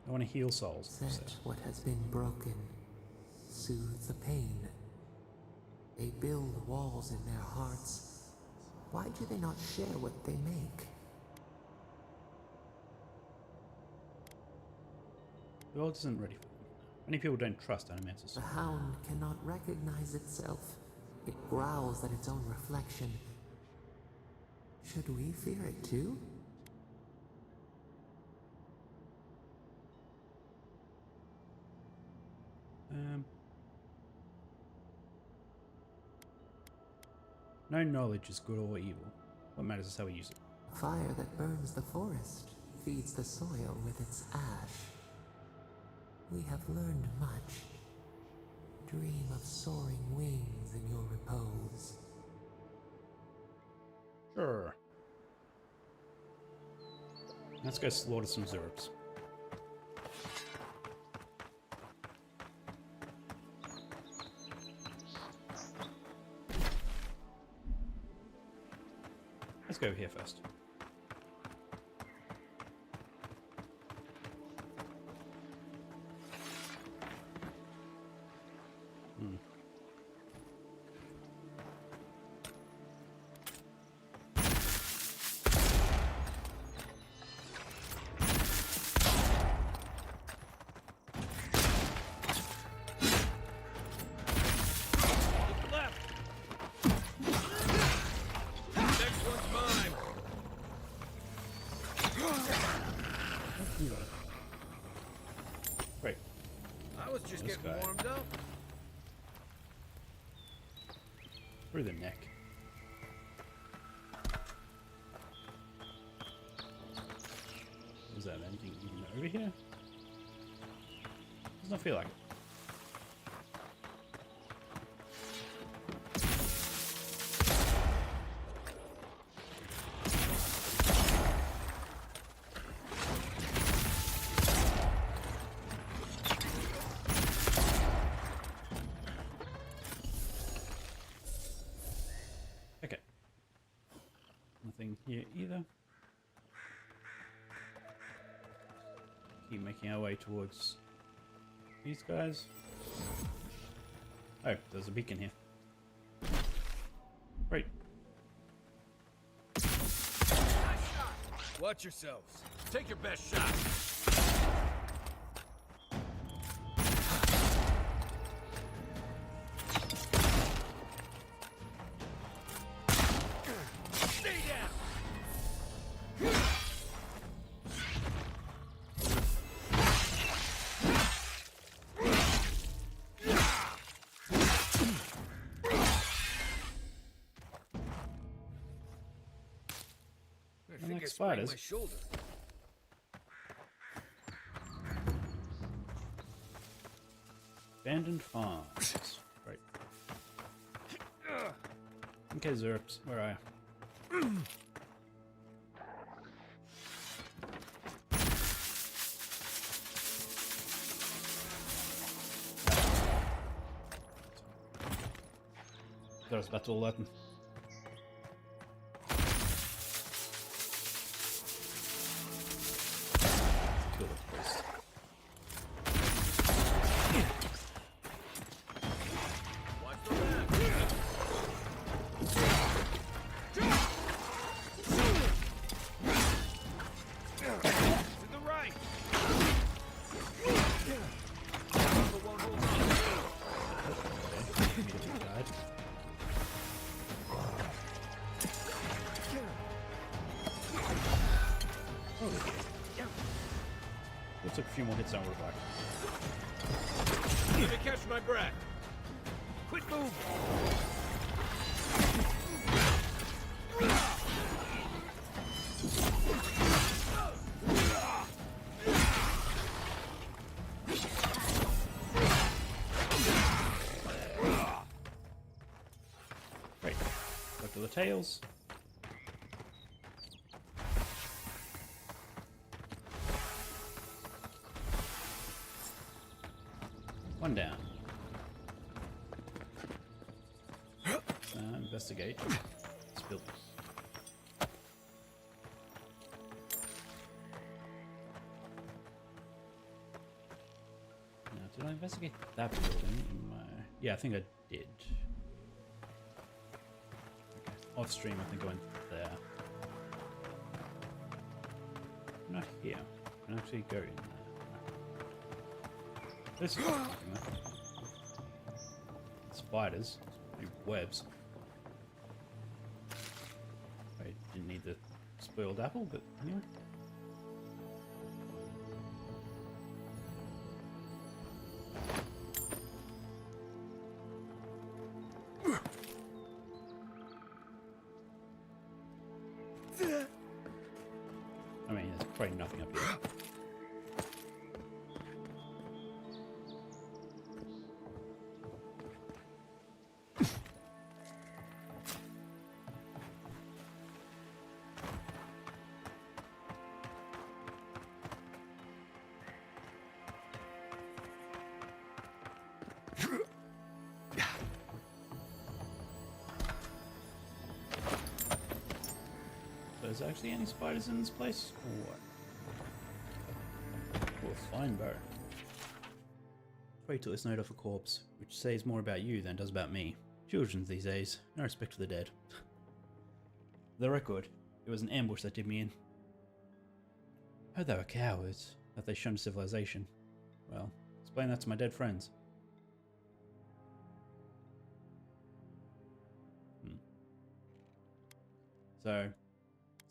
I want to heal souls. Set what has been broken. Soothe the pain. They build walls in their hearts. Why do they not share what they make? The world isn't ready for them. Many people don't trust animancers. The hound cannot recognize itself. It growls at its own reflection. Should we fear it too? No knowledge is good or evil. What matters is how we use it. Fire that burns the forest feeds the soil with its ash. We have learned much. Dream of soaring wings in your repose. Sure. Let's go slaughter some Zerps. Let's go here first. Great. I was just This getting guy. warmed up. Through the neck. Is that anything even over here? Does not feel like it. Okay. Nothing here either. Keep making our way towards these guys. Oh, there's a beacon here. Great. Watch yourselves. Take your best shot. Stay down. I think like I sprained spiders. my shoulder. Abandoned farms. Right. Okay, Zerps, where are you? There's battle Latin. Kill it first. Took a few more hits, and we're back. Need to catch my breath. Quit moving. Right. Back to the tails. One down. Investigate. Spill. Now, did I investigate that building in my... Yeah, I think I did. Okay. Off stream, I think I went there. Not here. I can actually go in there. This is spiders, webs. I didn't need the spoiled apple, but anyway. I mean, there's probably nothing up here. There's actually any spiders in this place? Or what? Oh, a fine bow. Wait till this note off a corpse, which says more about you than it does about me. Children these days, no respect for the dead. For the record, it was an ambush that did me in. Heard they were cowards, that they shunned civilization. Well, explain that to my dead friends. So,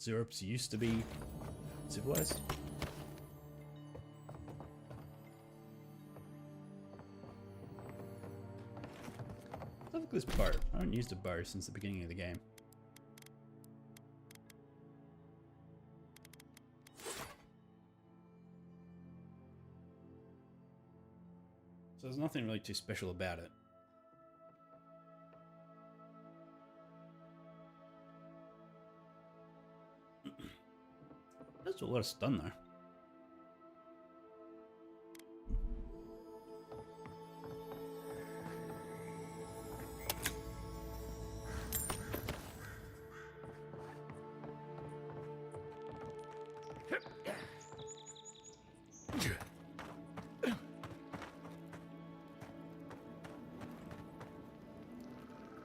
Zerps used to be civilized? Look at this bow. I haven't used a bow since the beginning of the game. there's nothing really too special about it. Does a lot of stun though.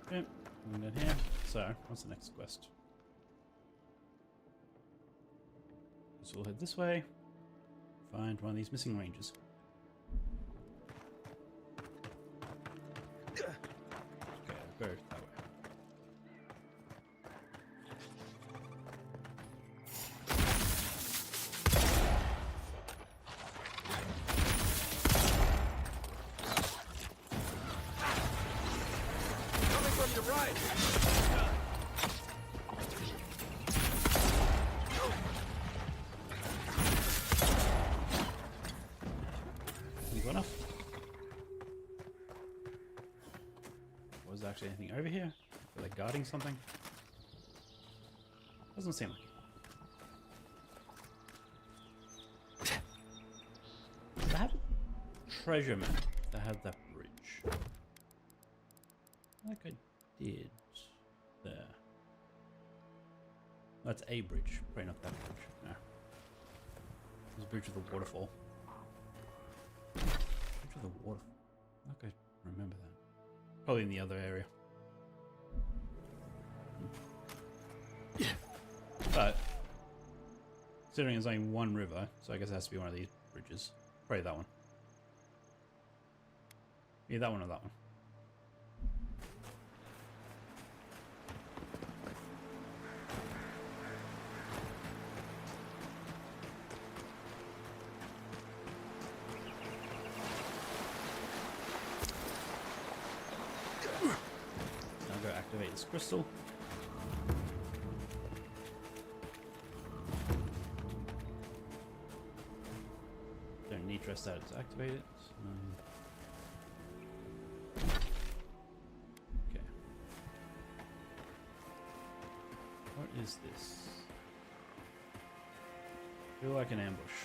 Okay, I'm down here. So, what's the next quest? So we'll head this way. Find one of these missing rangers. Okay, I'll go that way. Coming from your right! Enough. Was there actually anything over here? Are they guarding something? Doesn't seem like it. I have a treasure map that had that bridge. Like I did there. That's a bridge, probably not that bridge. No. There's a bridge with a waterfall. Bridge with a waterfall. Like I remember that. Probably in the other area. But considering there's only one river, so I guess it has to be one of these bridges. Probably that one. Either that one or that one. Now go activate this crystal. Don't need to rest out to activate it. Okay. What is this? Feel like an ambush.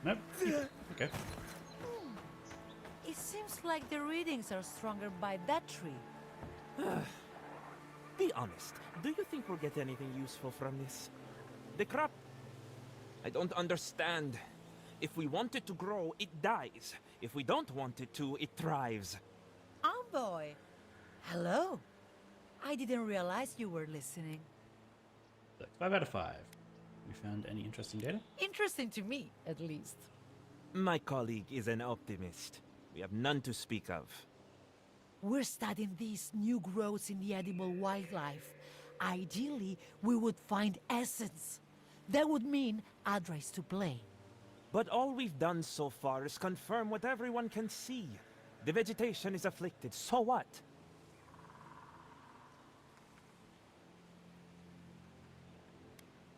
Nope. Okay. It seems like the readings are stronger by that tree. Be honest. Do you think we'll get anything useful from this? The crop? I don't understand. If we want it to grow, it dies. If we don't want it to, it thrives. Envoy! Hello. I didn't realize you were listening. 5 out of 5. We found any interesting data? Interesting to me, at least. My colleague is an optimist. We have none to speak of. We're studying these new growths in the edible wildlife. Ideally, we would find essence. That would mean Adra is to blame. But all we've done so far is confirm what everyone can see. The vegetation is afflicted, so what?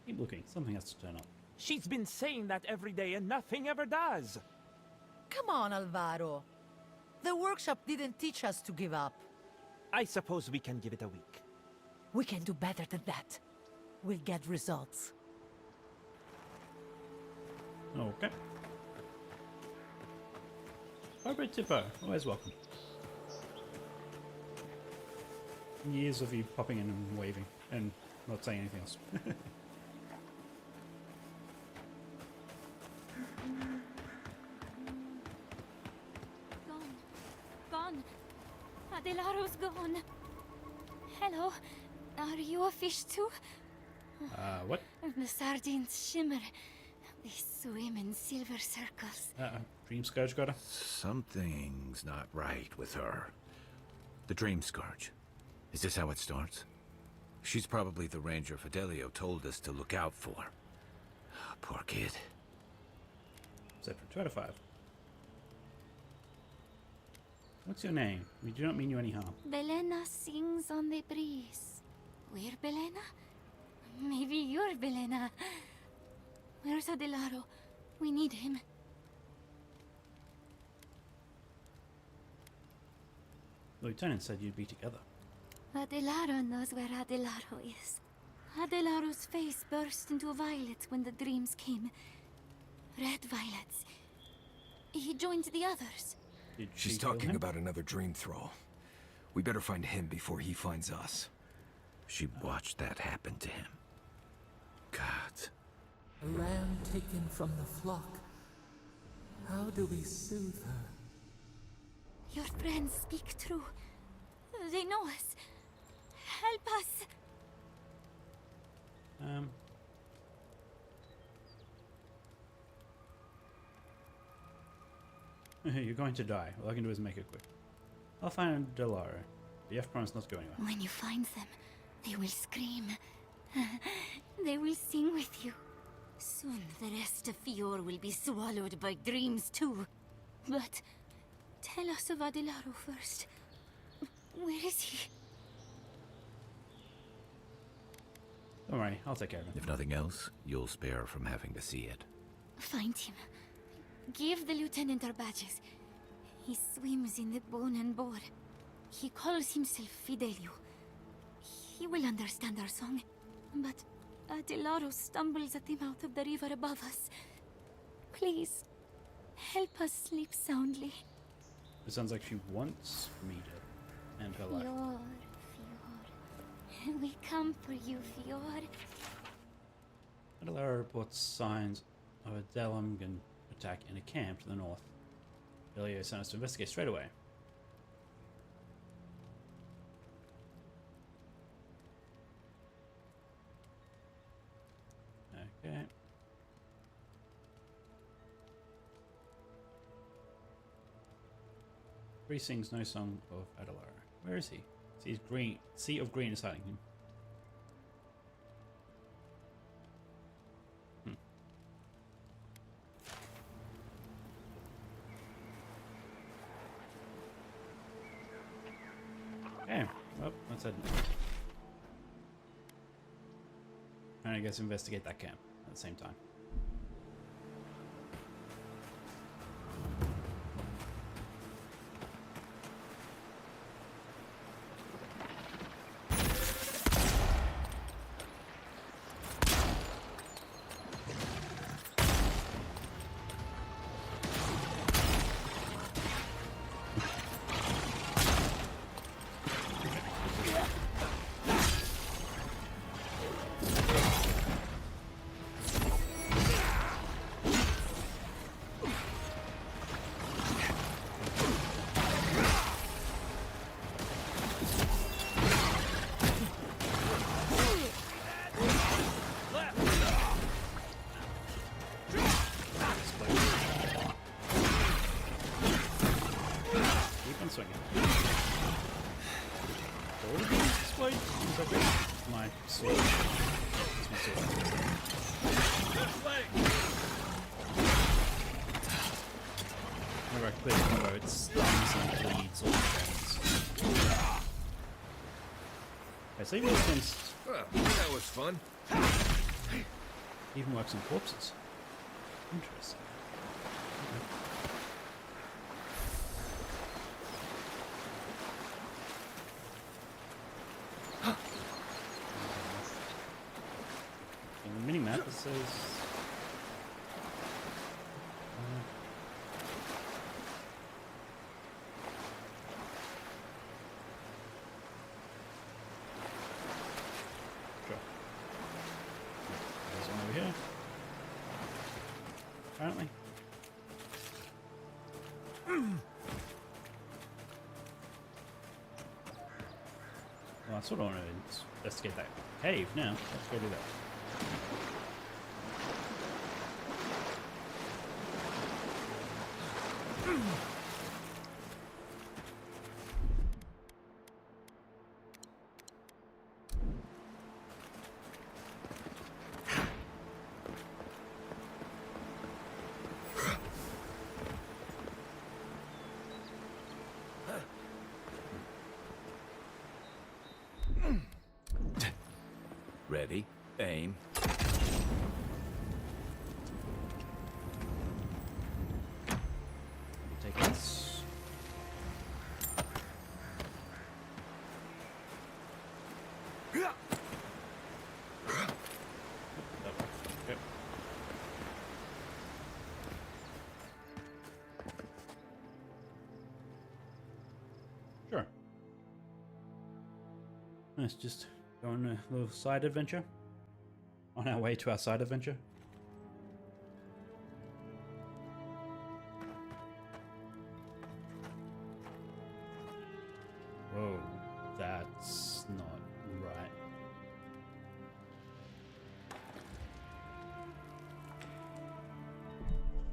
Keep looking, something has to turn up. She's been saying that every day and nothing ever does. Come on, Alvaro. The workshop didn't teach us to give up. I suppose we can give it a week. We can do better than that. We'll get results. Okay. Barbara Tippo, always welcome. Years of you popping in and waving and not saying anything else. Gone. Adelaro's gone. Hello. Are you a fish too? What? The sardines shimmer. They swim in silver circles. Dream Scourge got her? Something's not right with her. The Dream Scourge. Is this how it starts? She's probably the ranger Fidelio told us to look out for. Poor kid. Set for 2 out of 5. What's your name? We do not mean you any harm. Belena sings on the breeze. We're Belena? Maybe you're Belena. Where's Adelaro? We need him. The lieutenant said you'd be together. Adelaro knows where Adelaro is. Adelaro's face burst into violets when the dreams came. Red violets. He joined the others. She's talking about another dream thrall. We better find him before he finds us. She watched that happen to him. God. A lamb taken from the flock. How do we soothe her? Your friends speak true. They know us. Help us. You're going to die. All I can do is make it quick. I'll find Delaro. You have promised not to go anywhere. When you find them, they will scream. They will sing with you. Soon the rest of Fior will be swallowed by dreams too. But tell us of Adelaro first. Where is he? Don't worry, I'll take care of him. If nothing else, you'll spare her from having to see it. Find him. Give the lieutenant our badges. He swims in the bone and boar. He calls himself Fidelio. He will understand our song. But Adelaro stumbles at the mouth of the river above us. Please, help us sleep soundly. It sounds like she wants me to end her life. Fior. We come for you, Fior. Adelaro reports signs of a Delamgan attack in a camp to the north. Elio sent us to investigate straight away. Okay. Bree sings no song of Adelaro. Where is he? Sees green. Sea of green is hiding him. Okay. Well, let's head. And I guess investigate that camp at the same time. Swinging. All of these explode? My sword. It's my sword. Whenever I clear the combo, it stuns and bleeds all the friends. Okay, so even this one's... that was fun. Even works on corpses. Interesting. Mini-map, it says... Sure. There's one over here. Apparently. Well, I sort of want to investigate that cave now. Let's go do that. Ready, aim. Take this. Sure. Let's just go on a little side adventure. On our way to our side adventure. Whoa, that's not right.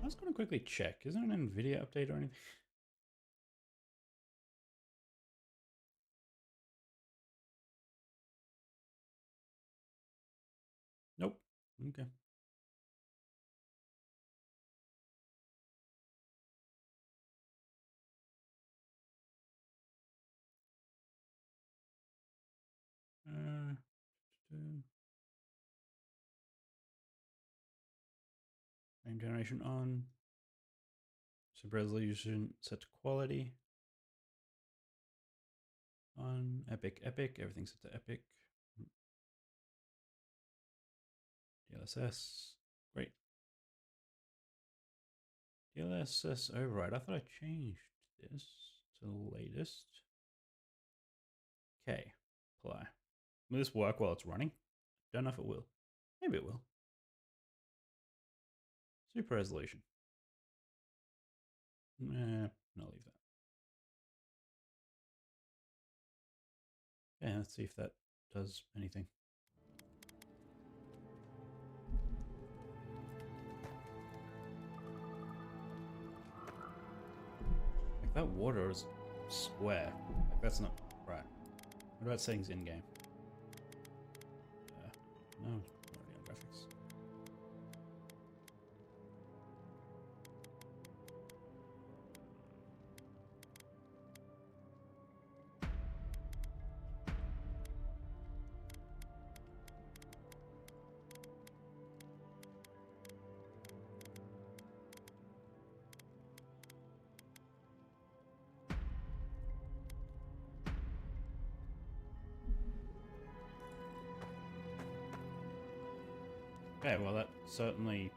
I was going to quickly check. Is there an NVIDIA update or anything? Nope. Okay. Uh, frame generation on. Super resolution set to quality. On epic, everything's set to epic. DLSS, great. DLSS override. I thought I changed this to the latest. Okay, apply. Will this work while it's running? Don't know if it will. Maybe it will. Super resolution. I'll leave that. Yeah, let's see if that does anything. Like that water is square. Like that's not right. What about settings in game? No, already on graphics. Okay, well that certainly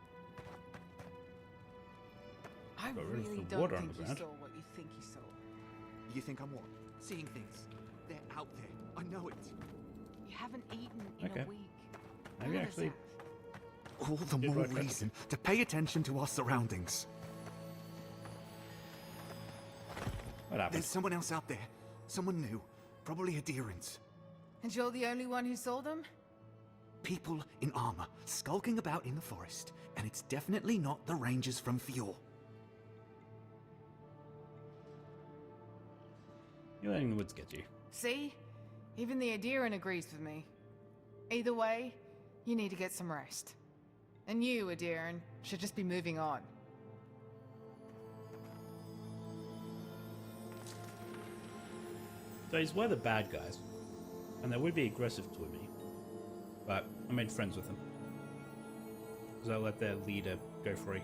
I got rid of really the don't water on think the you ground. saw what you think you saw. You think I'm what? Seeing things. They're out there. I know it. You haven't eaten in Okay. a week. Maybe What is actually that? All the Did more right there. reason to pay attention to our surroundings. What happened? There's someone else out there. Someone new. Probably Adherents. And you're the only one who saw them? People in armor, skulking about in the forest. And it's definitely not the Rangers from Fjord. You're letting the woods get you. See? Even the Adherent agrees with me. Either way, you need to get some rest. And you, Adherent, should just be moving on. So these were the bad guys, and they would be aggressive toward me, but I made friends with them because I let their leader go free.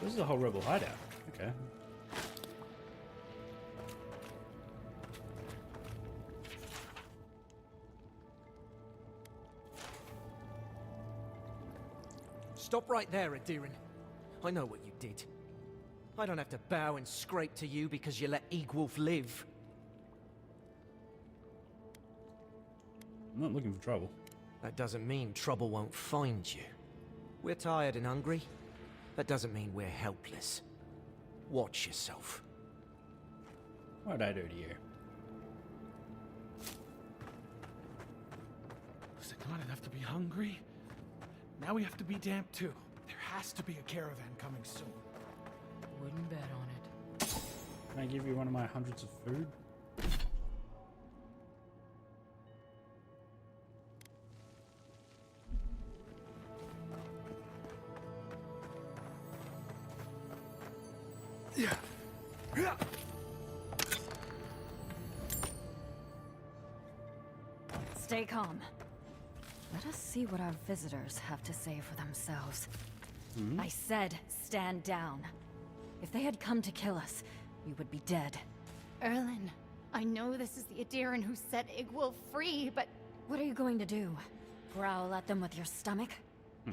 This is a whole rebel hideout. Okay. Stop right there, Adirin. I know what you did. I don't have to bow and scrape to you because you let Egwolf live. I'm not looking for trouble. That doesn't mean trouble won't find you. We're tired and hungry. That doesn't mean we're helpless. Watch yourself. What'd I do to you? Was it not enough to be hungry? Now we have to be damp too. There has to be a caravan coming soon. Wouldn't bet on it. Can I give you one of my hundreds of food? Stay calm. Let us see what our visitors have to say for themselves. I said, stand down. If they had come to kill us, we would be dead. Erlen, I know this is the Adiran who set Igwulf free, but... What are you going to do? Growl at them with your stomach?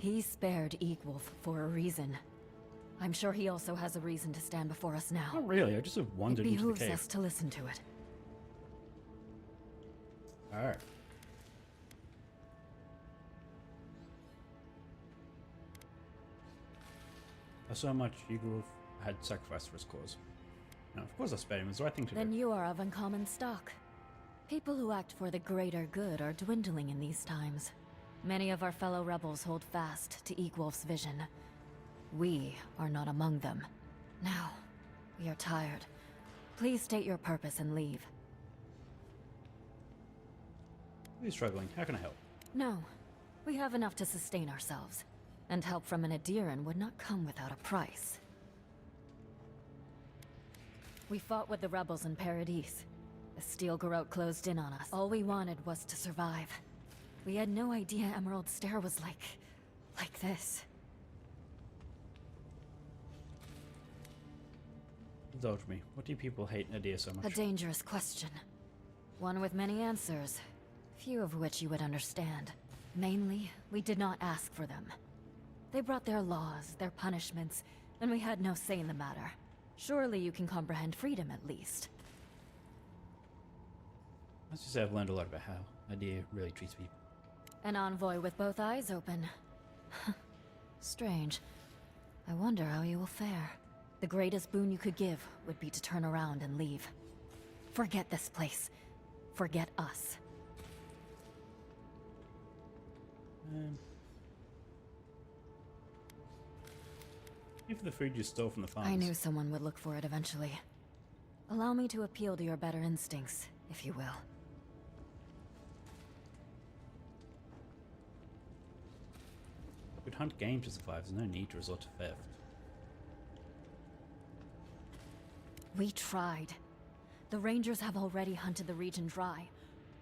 He spared Igwulf for a reason. I'm sure he also has a reason to stand before us now. Not really, I just have wandered It into the behooves cave. us to listen to it. Alright. So much Igulf had sacrificed for his cause. Now, of course I spared him, it's the right thing to Then do. you are of uncommon stock. People who act for the greater good are dwindling in these times. Many of our fellow rebels hold fast to Igwulf's vision. We are not among them. Now, we are tired. Please state your purpose and leave. He's struggling, how can I help? No, we have enough to sustain ourselves. And help from an Adiran would not come without a price. We fought with the rebels in Paradise. The Steel Garrote closed in on us. All we wanted was to survive. We had no idea Emerald Stair was like this. Indulge me. What do you people hate Nadir so much? A dangerous question. One with many answers, few of which you would understand. Mainly, we did not ask for them. They brought their laws, their punishments, and we had no say in the matter. Surely you can comprehend freedom at least. Let's just say I've learned a lot about how Nadir really treats people. An envoy with both eyes open. Strange. I wonder how you will fare. The greatest boon you could give would be to turn around and leave. Forget this place. Forget us. Give the food you stole from the farms. I knew someone would look for it eventually. Allow me to appeal to your better instincts, if you will. We'd hunt game to survive, there's no need to resort to theft. We tried. The Rangers have already hunted the region dry.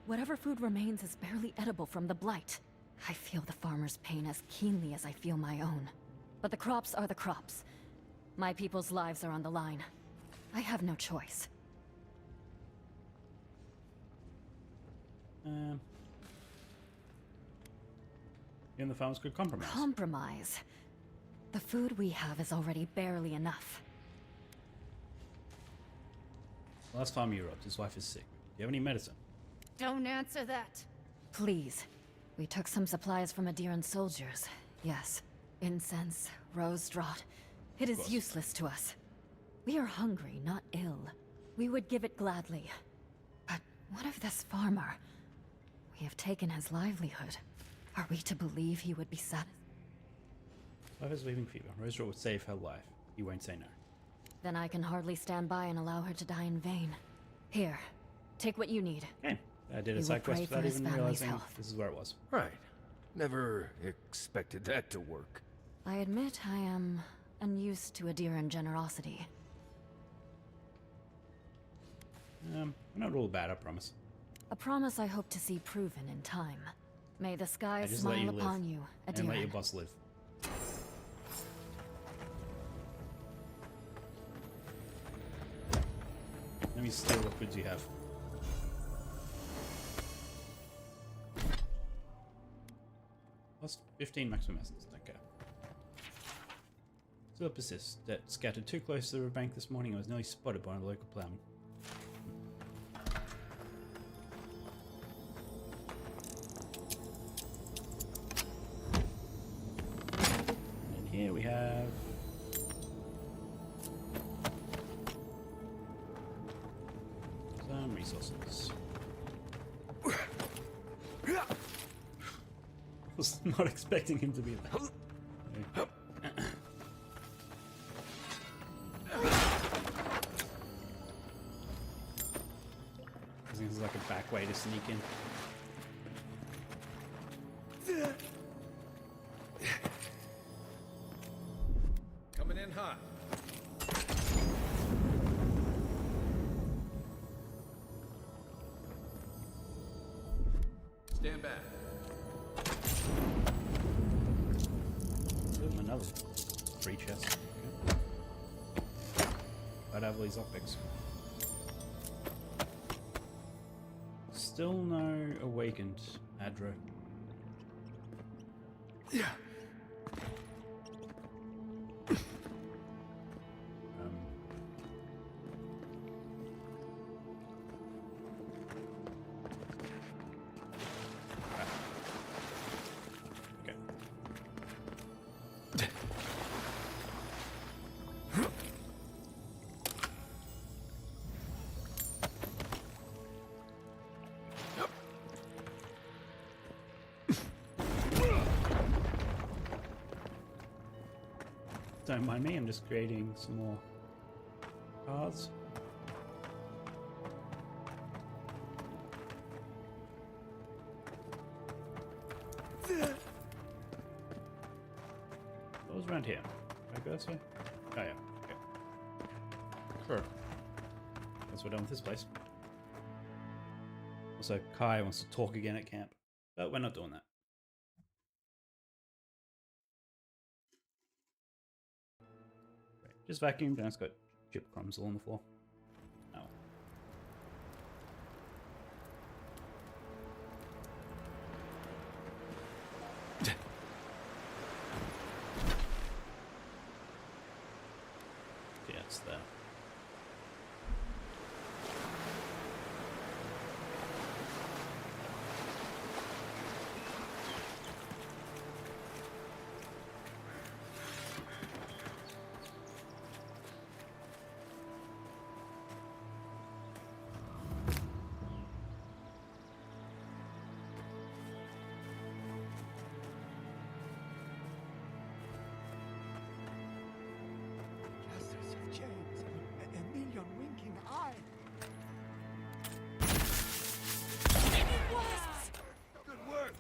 Whatever food remains is barely edible from the blight. I feel the farmer's pain as keenly as I feel my own. But the crops are the crops. My people's lives are on the line. I have no choice. You and the farmers could compromise. Compromise? The food we have is already barely enough. Last farm you robbed, his wife is sick. Do you have any medicine? Don't answer that. Please. We took some supplies from Adiran soldiers. Yes. Incense, rose draught. It is useless to us. We are hungry, not ill. We would give it gladly. But what of this farmer? We have taken his livelihood. Are we to believe he would be satisfied? Wife has leaving fever. Rose draught would save her life. You won't say no. Then I can hardly stand by and allow her to die in vain. Here, take what you need. Okay. I did a We side will quest pray for without his even family's realizing health. this is where it was. Right. Never expected that to work. I admit I am unused to Adiran generosity. We're not all bad, I promise. A promise I hope to see proven in time. May the I skies just let smile you live. upon you, And let your Adiran. boss live. Let me steal what goods you have. Plus 15 maximum essence, okay. Still persists. That scattered too close to the riverbank this morning. I was nearly spotted by one of the local ploughmen. And here we have some resources. Was not expecting him to be there. Okay. I think this is like a back way to sneak in. Coming in hot. Stand back. Ooh, another 3 chests. Okay. I'd have all these lockpicks. Still no awakened Adro. Yeah. Don't mind me, I'm just creating some more cards. What was around here? Can I go this way? Oh yeah, okay. Sure. Guess we're done with this place. Also, Kai wants to talk again at camp, but we're not doing that. Just vacuumed and it's got chip crumbs all on the floor. Oh. Yeah, it's there. Clusters of gems, a million winking eyes. Good work.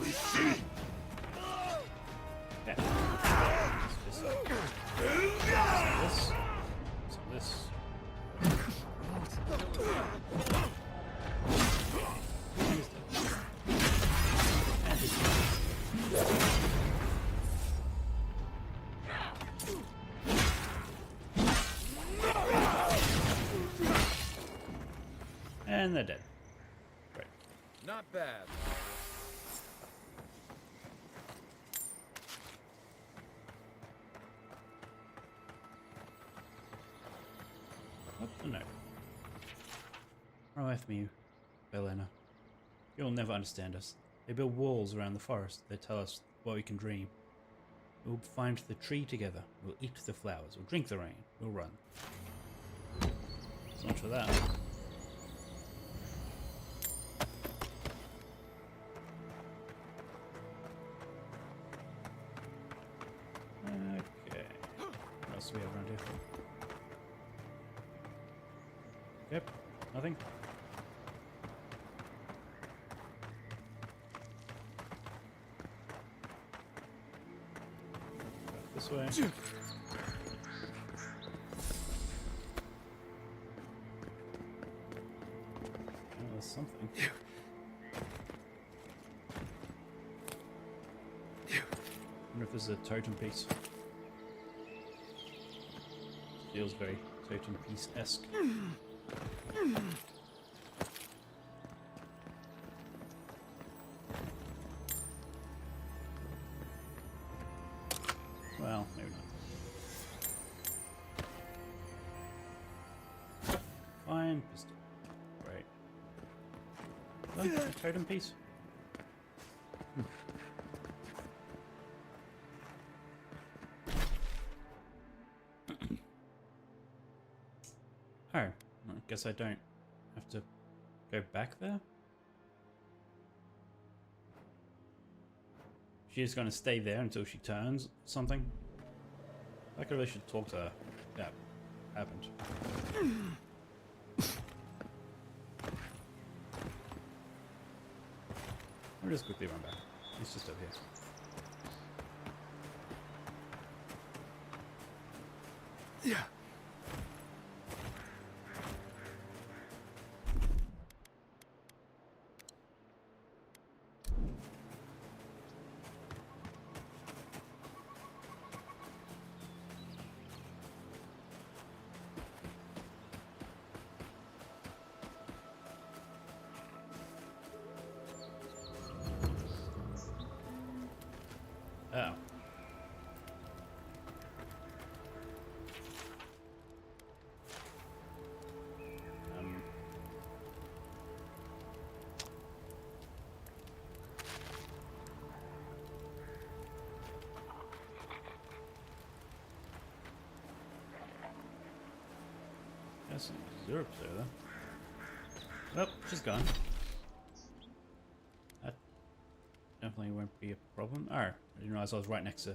We see. Yeah. This. And they're dead. Great. Not bad. What the no? Run away from you, Belena. You'll never understand us. They build walls around the forest. They tell us what we can dream. We'll find the tree together. We'll eat the flowers. We'll drink the rain. We'll run. So much for that. Okay. What else do we have around here? Yep. Nothing. This way. Oh, there's something. I wonder if this is a totem piece. Feels very totem piece-esque. Well, maybe not. Fine pistol. Great. Oh, a totem piece. Oh, I guess I don't have to go back there? She's going to stay there until she turns something? I really should talk to her. That happened. I'll just quickly run back. It's just over here. Yeah. Oh. There's some syrup there, though. Oh, she's gone. That definitely won't be a problem. Oh, I didn't realize I was right next to...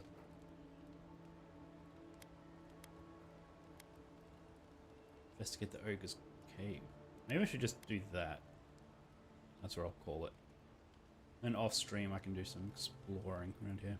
Investigate the ogre's cave. Maybe I should just do that. That's what I'll call it. And off stream I can do some exploring around here.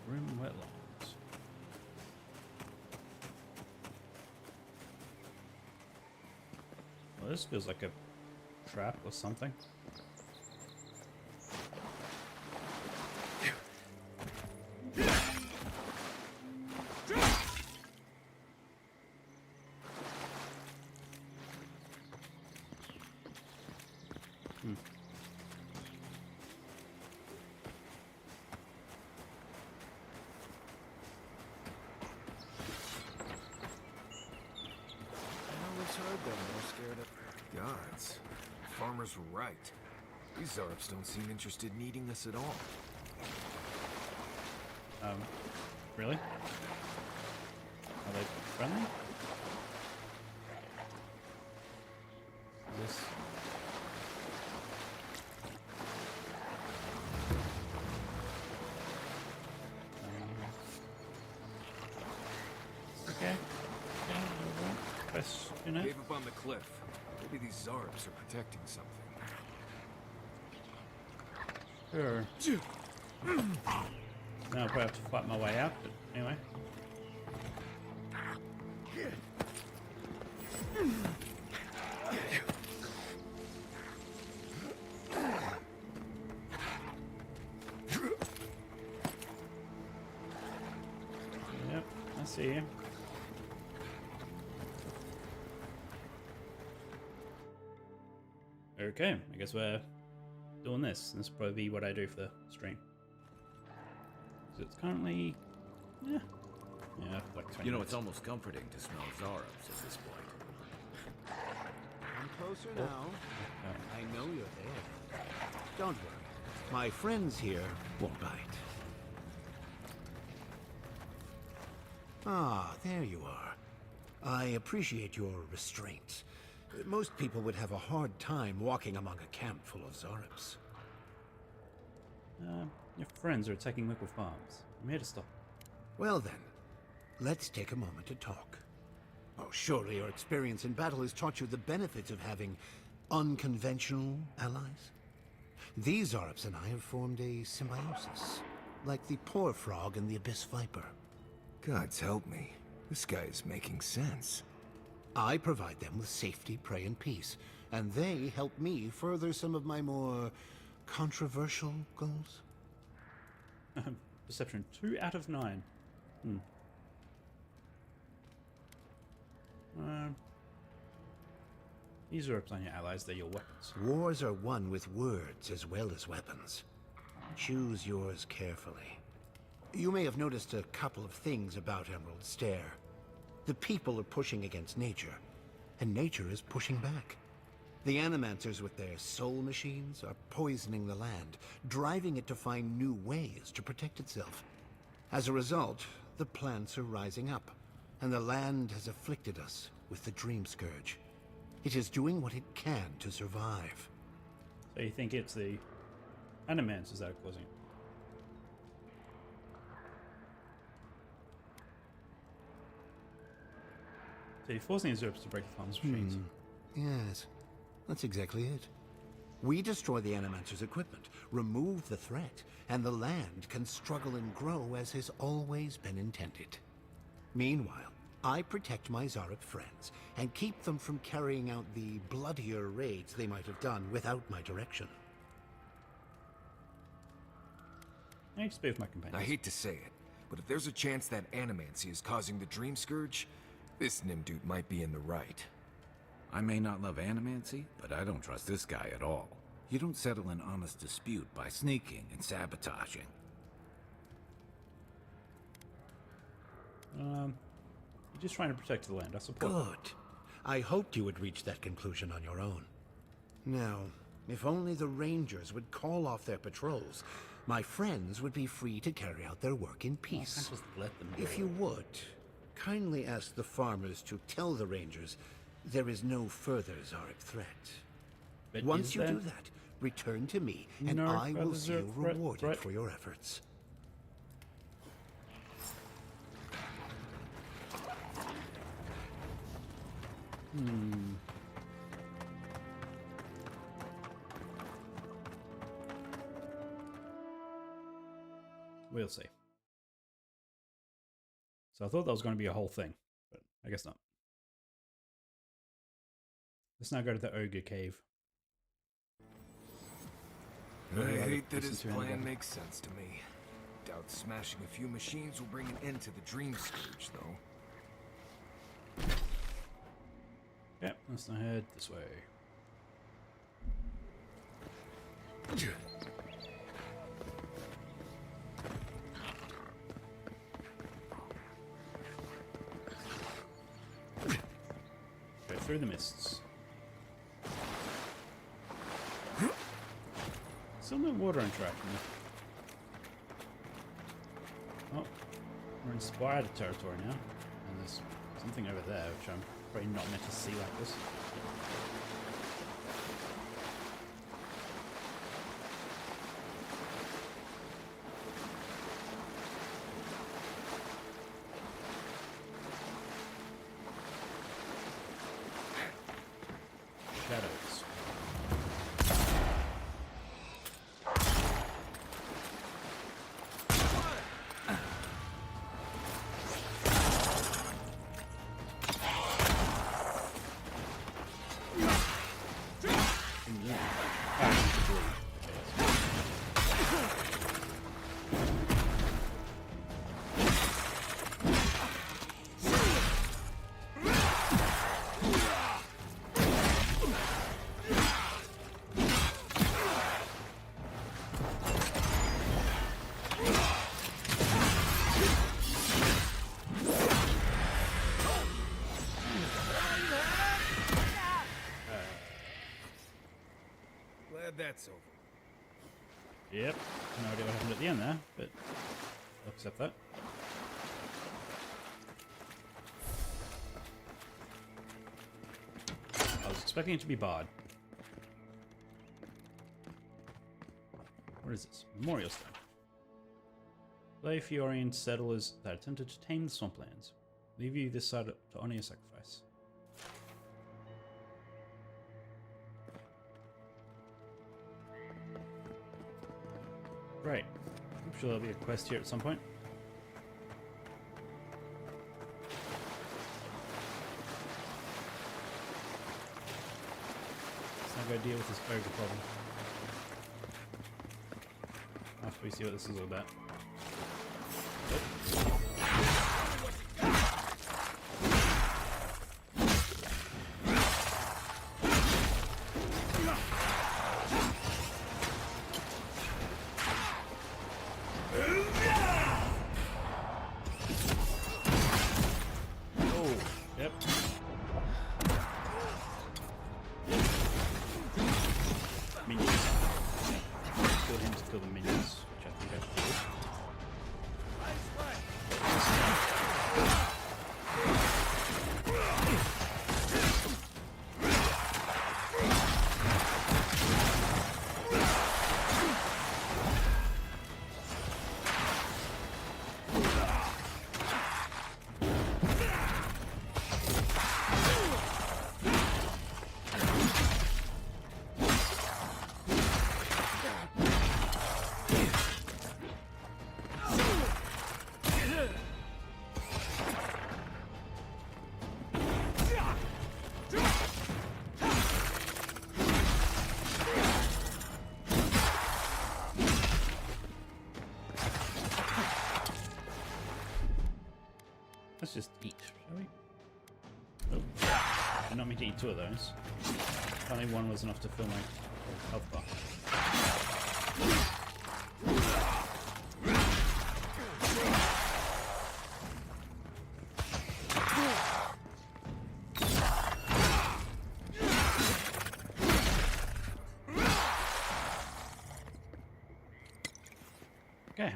Grim wetlands. Well, this feels like a trap or something. Gods. Farmers were right. These Zarps don't seem interested in eating us at all. Really? Are they friendly? This... Okay. Question it. Cave up on the cliff. Maybe these Zarps are protecting something. Sure. Now I'll probably have to fight my way out, but anyway. Yep, I see you. Okay, I guess we're doing this. This will probably be what I do for the stream. So it's currently... Yeah, like 20 You know, minutes. it's almost comforting to smell Zarps at this point. Come closer now. I know you're there. Don't worry. My friends here won't bite. Ah, there you are. I appreciate your restraint. Most people would have a hard time walking among a camp full of Zarps. Your friends are attacking local farms. I'm here to stop. Well then, let's take a moment to talk. Oh, surely your experience in battle has taught you the benefits of having unconventional allies? These Zarps and I have formed a symbiosis, like the poor frog and the abyss viper. Gods help me. This guy is making sense. I provide them with safety, prey, and peace, and they help me further some of my more controversial goals. Perception 2 out of 9. These are plenty of allies, they're your weapons. Wars are won with words as well as weapons. Choose yours carefully. You may have noticed a couple of things about Emerald Stair. The people are pushing against nature, and nature is pushing back. The Animancers with their soul machines are poisoning the land, driving it to find new ways to protect itself. As a result, the plants are rising up, and the land has afflicted us with the Dream Scourge. It is doing what it can to survive. So you think it's the Animancers that are causing it. So you're forcing these Zerps to break the farm's machines. Yes, that's exactly it. We destroy the Animancer's equipment, remove the threat, and the land can struggle and grow as has always been intended. Meanwhile, I protect my Zarep friends and keep them from carrying out the bloodier raids they might have done without my direction. I need to speak with my companions. I hate to say it, but if there's a chance that animancy is causing the Dream Scourge, this Nimdude might be in the right. I may not love animancy, but I don't trust this guy at all. You don't settle an honest dispute by sneaking and sabotaging. You're just trying to protect the land, I suppose. Good. I hoped you would reach that conclusion on your own. Now, if only the Rangers would call off their patrols, my friends would be free to carry out their work in peace. I can't just let them do If it. you would, kindly ask the farmers to tell the Rangers there is no further Zarep threat. But Once is you there do that, return to me, and no I will further see you Zarep rewarded threat? for your efforts. We'll see. So I thought that was going to be a whole thing, but I guess not. Let's now go to the Ogre Cave. I hate that his plan makes sense to me. Doubt smashing a few machines will bring an end to the Dream Scourge, though. Yep, let's now head this way. Go through the mists. Still no water interaction. Oh, we're in spider territory now. And there's something over there which I'm probably not meant to see like this. Shadows. Glad that's over. Yep, no idea what happened at the end there, but I'll accept that. I was expecting it to be barred. What is this? Memorial Stone. Play Fiorian settlers that attempted to tame the swamplands. Leave you this side to honor your sacrifice. Right. I'm sure there'll be a quest here at some point. Let's now go deal with this ogre problem. After we see what this is all about. Let's just eat, shall we? Oh, did not mean to eat two of those. Only one was enough to fill my health bar. Okay.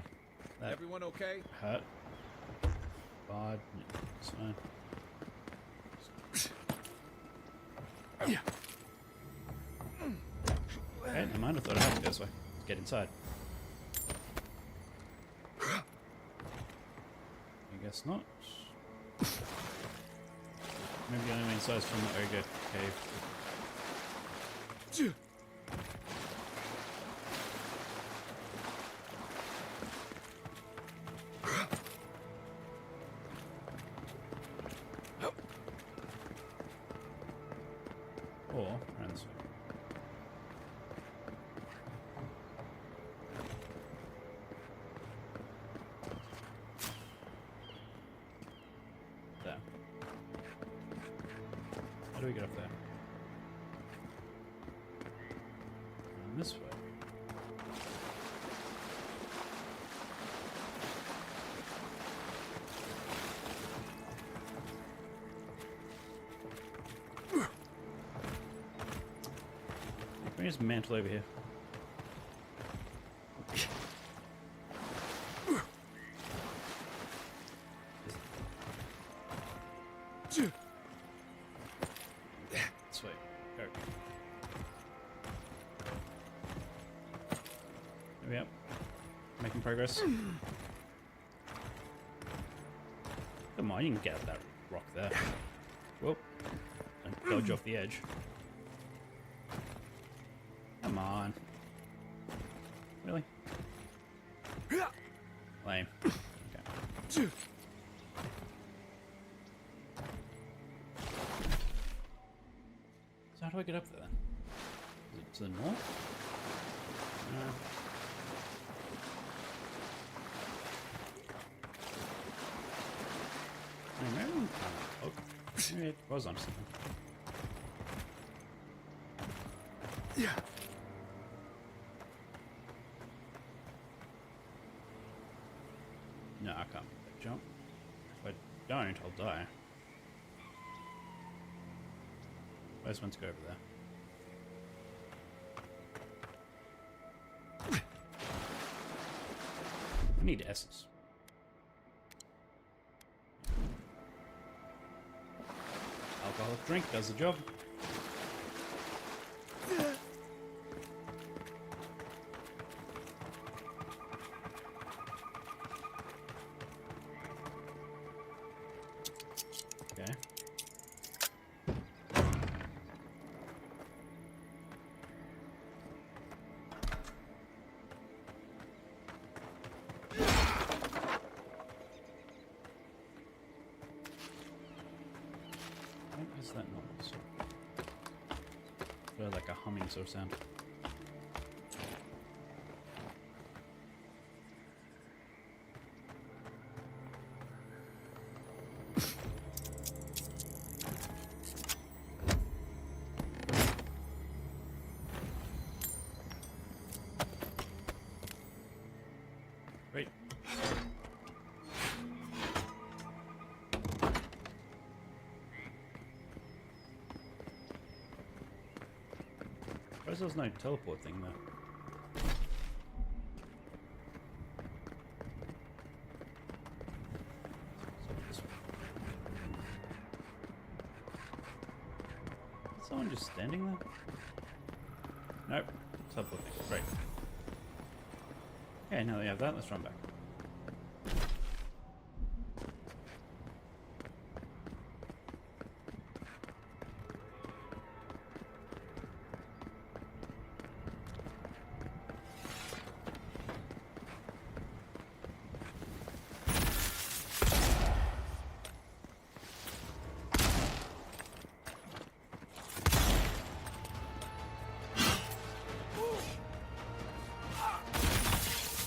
Everyone okay? Hurt. Bad. It's fine. Okay, never mind. I thought I had to go this way. Let's get inside. I guess not. Maybe the only way inside is from the ogre cave. Or around this way. There. How do we get up there? Around this way. Bring his mantle over here. This way. Go. There we are. Making progress. Come on, you can get up that rock there. Whoop. Don't dodge off the edge. Come on. Really? Lame. Okay. So how do I get up there then? Is it to the north? No. Maybe I'm maybe it was on something. Yeah. No, I can't make that jump. If I don't, I'll die. I just want to go over there. I need essence. Alcoholic drink does the job. Okay. What is that noise? Like a humming sort of sound. Great. Suppose there's no teleport thing there. Is someone just standing there? Nope. Teleport thing. Great. Okay, now that we have that, let's run back.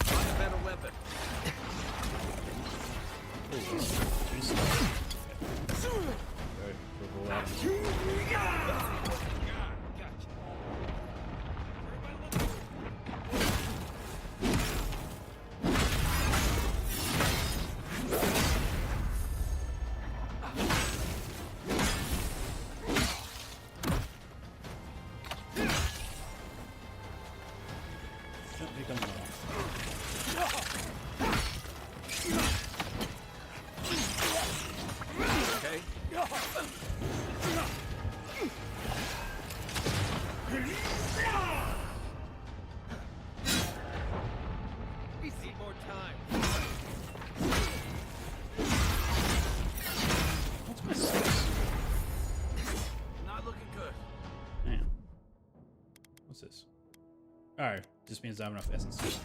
Find a better weapon. Ooh, that. What's this? Oh, just means I have enough essence.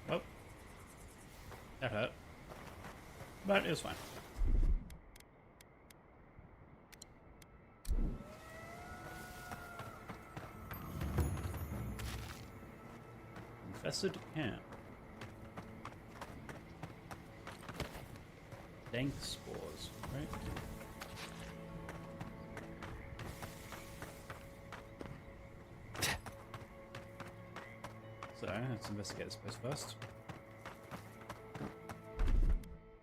Well, that hurt. But it was fine. Infested camp. Dank spores, right? So, let's investigate this place first.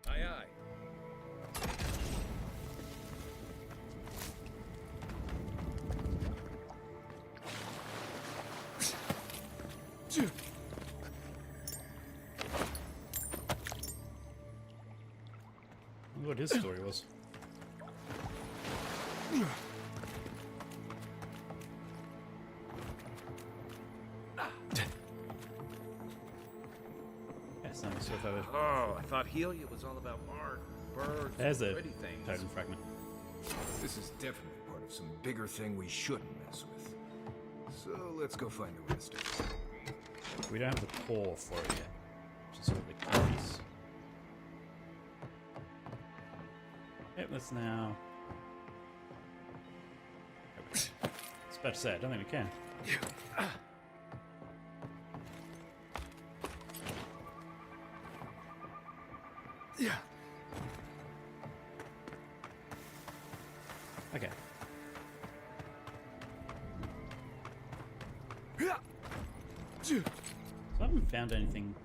Aye, aye. What his story was. Yes, I'm sure if I would. Oh, I thought Helia was all about art, birds, There's a pretty things. totem fragment. This is definitely part of some bigger thing we shouldn't mess with. So let's go find the rest of it. We don't have the core for it yet, which is sort of the key piece. Yep, let's now. I was about to say, I don't think we can. Yeah. Okay. So I haven't found anything.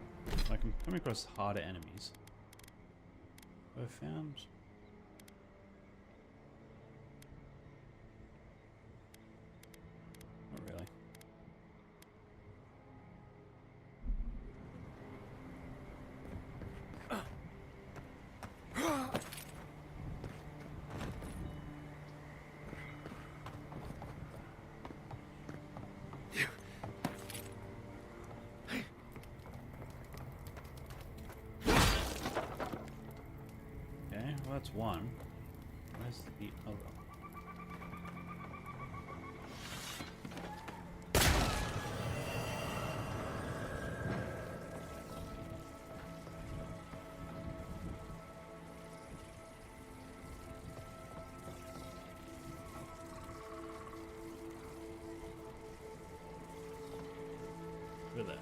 Like I'm coming across harder enemies. I've found. Not really. Okay, well that's one. Where's the other? Over there.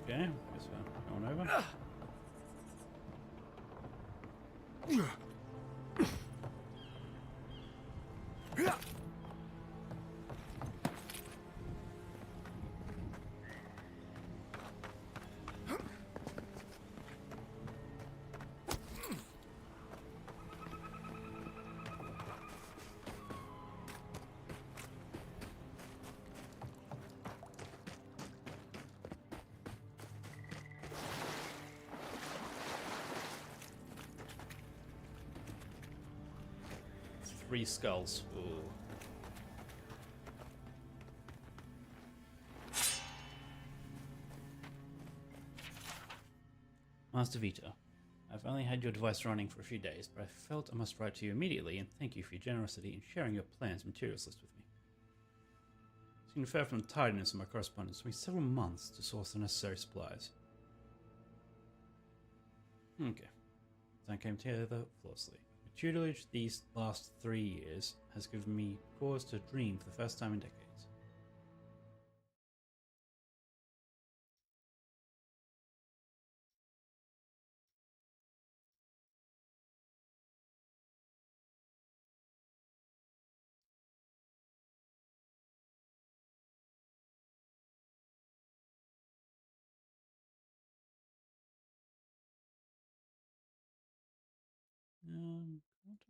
Okay, guess we're going over. Three skulls. Ooh. Master Vito, I've only had your device running for a few days, but I felt I must write to you immediately and thank you for your generosity in sharing your plans and materials list with me. As you can infer from the tardiness of my correspondence, it took me several months to source the necessary supplies. Okay. Then came together flawlessly. My tutelage these last 3 years has given me cause to dream for the first time in decades.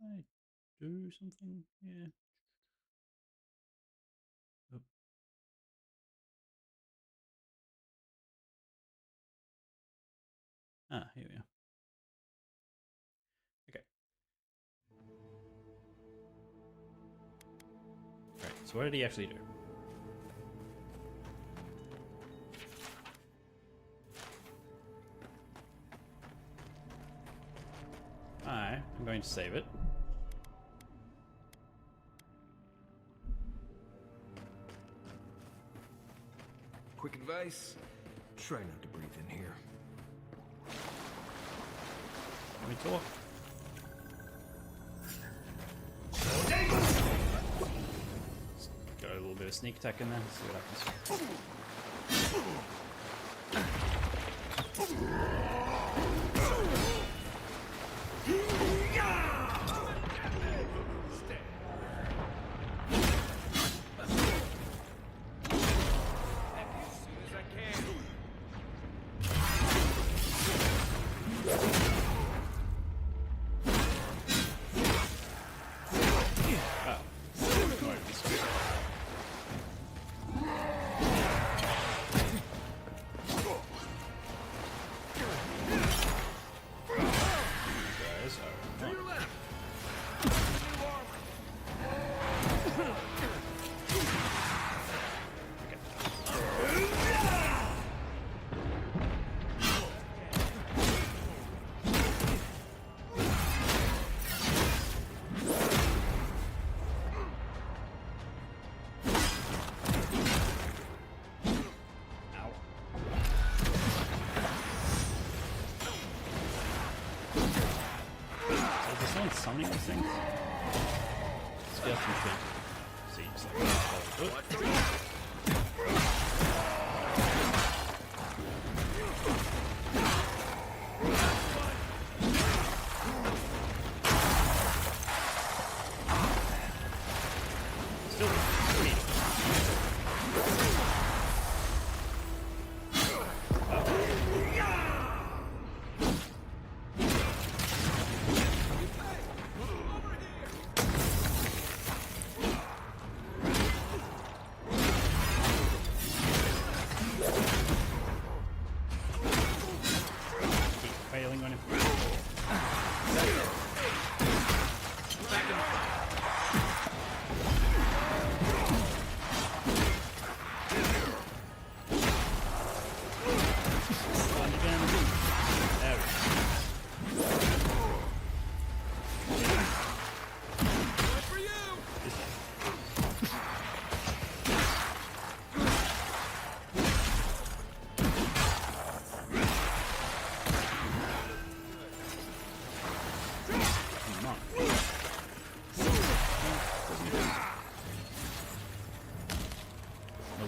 Can't I do something? Yeah. Oh. Ah, here we are. Okay. Right, so what did he actually do? I'm going to save it. Quick advice, try not to breathe in here. Let me talk. Got a little bit of sneak attack in there. See what happens. Summoning these things? Skeleton shape. Seems like still pretty.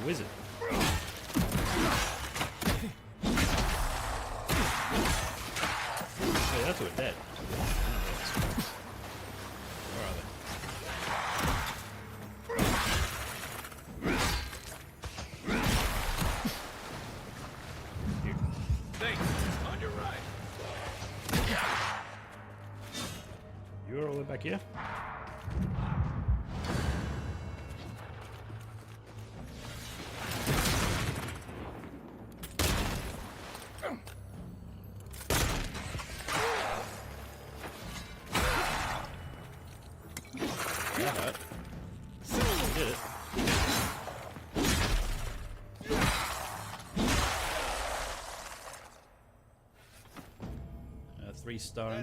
Wizard. Hey, that's what dead. Where are they? Here. Thanks. On your right. You're all the way back here? 3-star.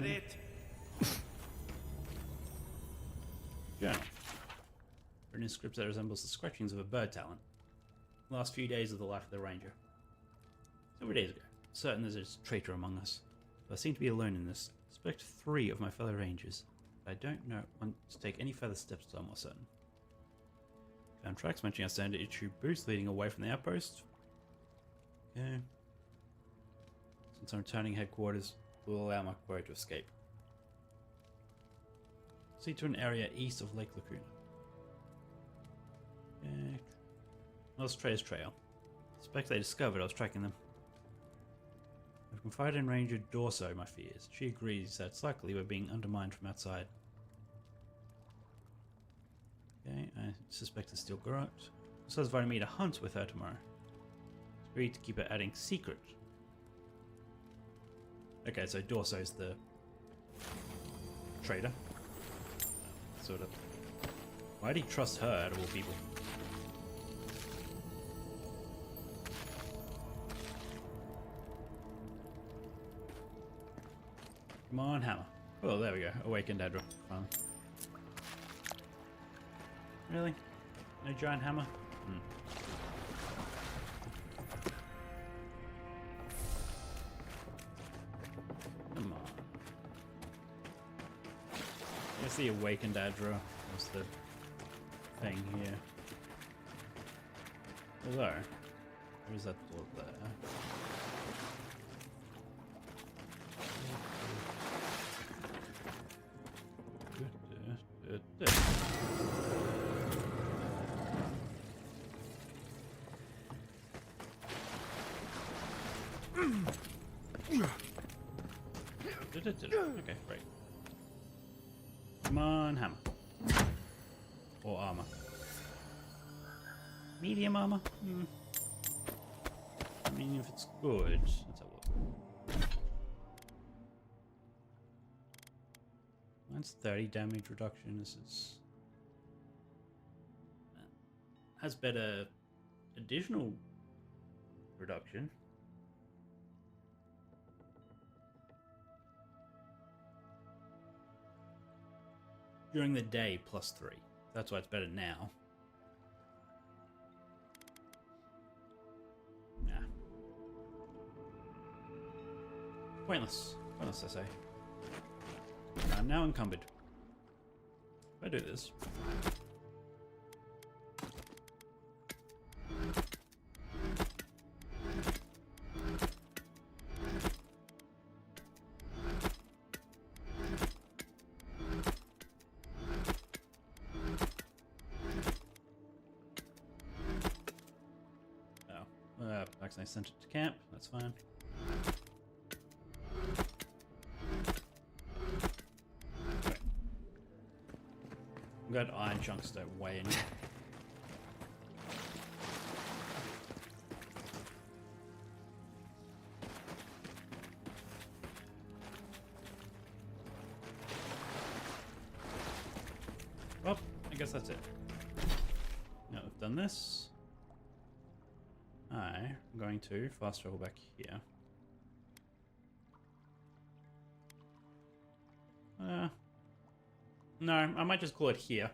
Journal. Written in script that resembles the scratchings of a bird talent. Last few days of the life of the ranger. Several days ago, certain there's a traitor among us. But I seem to be alone in this. I suspect 3 of my fellow rangers. But I don't want to take any further steps until I'm more certain. Found tracks mentioning our standard issue boost leading away from the outpost. Okay. Since I'm returning headquarters, we'll allow my quarry to escape. Proceed to an area east of Lake Lacuna. Okay. Lost Trader's Trail. Suspect they discovered I was tracking them. I've confided in Ranger Dorso my fears. She agrees that it's likely we're being undermined from outside. Okay, I suspect it's still corrupt. So has invited me to hunt with her tomorrow. It's agreed to keep it adding secret. Okay, so Dorso's the trader. Sort of. Why do you trust her out of all people? Come on, hammer. Oh, there we go. Awakened Adra. Finally. Really? No giant hammer? Come on. I guess the awakened Adra was the thing here. Although, there is that door there. Okay, great. Come on, hammer. Or armor. Medium armor? I mean, if it's good, let's have a look. That's 30 damage reduction. This is has better additional reduction. During the day, +3. That's why it's better now. Nah. Pointless. Pointless, I say. I'm now encumbered. If I do this. I sent it to camp, that's fine. Okay. I've got iron chunks that weigh in. Well, I guess that's it. Now we've done this. I'm going to fast travel back here. No, I might just call it here.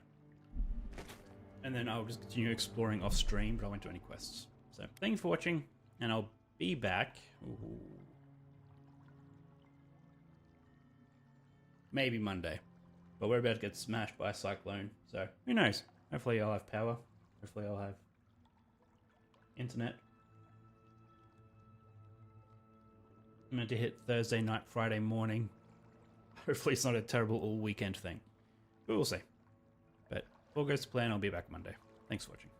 And then I'll just continue exploring off stream, but I won't do any quests. So, thank you for watching, and I'll be back. Ooh. Maybe Monday. But we're about to get smashed by a cyclone, so who knows? Hopefully I'll have power. Hopefully I'll have internet. I'm meant to hit Thursday night, Friday morning. Hopefully it's not a terrible all weekend thing. But we'll see. But if all goes to plan, I'll be back Monday. Thanks for watching.